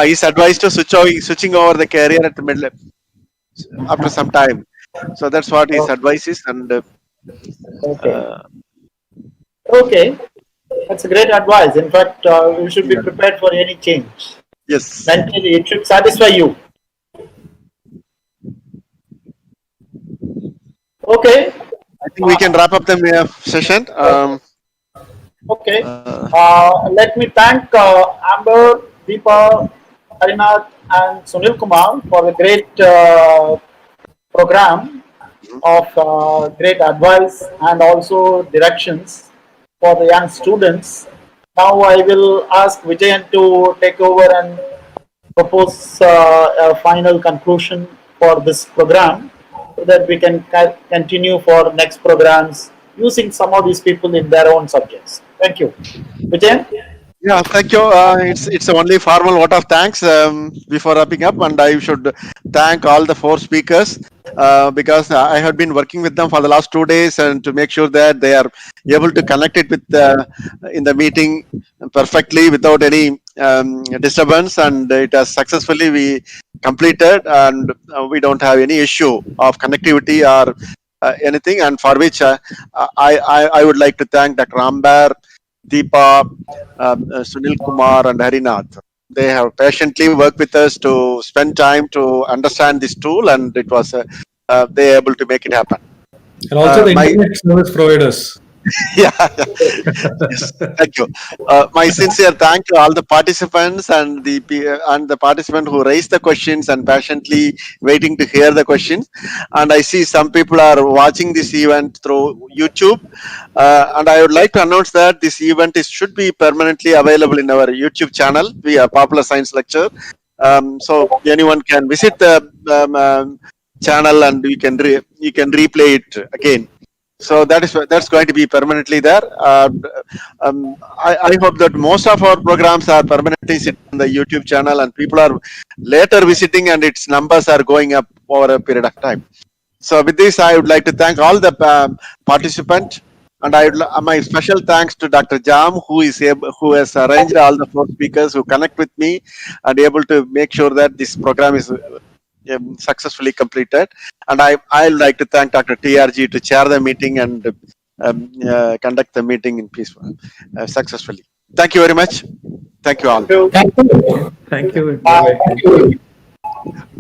he's advised to switching over the career at the middle after some time. So that's what his advice is, and okay, that's a great advice. In fact, you should be prepared for any change. Yes, mentally it should satisfy you. Okay, I think we can wrap up the session. Okay. Let me thank Amber, Deepa, Harinath, and Sunil Kumar for the great program of great advice and also directions for the young students. Now I will ask Vijayan to take over and propose a final conclusion for this program so that we can continue for next programs using some of these people in their own subjects. Thank you. Vijayan? Yeah, thank you. It's only formal vote of thanks before wrapping up, and I should thank all the four speakers because I have been working with them for the last 2 days, and to make sure that they are able to connect it with in the meeting perfectly without any disturbance, and it has successfully we completed, and we don't have any issue of connectivity or anything, and for which I would like to thank Dr. Amber, Deepa, Sunil Kumar, and Harinath. They have patiently worked with us to spend time to understand this tool, and it was they able to make it happen. And also the My internet service providers. yeah, yes, thank you. My sincere thank to all the participants and the participant who raised the questions and patiently waiting to hear the questions. And I see some people are watching this event through YouTube. And I would like to announce that this event should be permanently available in our YouTube channel via Popular Science Lecture. So anyone can visit the channel and you can replay it again. So that's going to be permanently there. I hope that most of our programs are permanently sitting on the YouTube channel, and people are later visiting, and its numbers are going up over a period of time. So with this, I would like to thank all the participants, and my special thanks to Dr. Jam, who has arranged all the four speakers who connect with me and able to make sure that this program is successfully completed. And I'd like to thank Dr. TRG to chair the meeting and conduct the meeting in peaceful, successfully. Thank you very much. Thank you all. Thank you. Thank you. Thank you. Bye.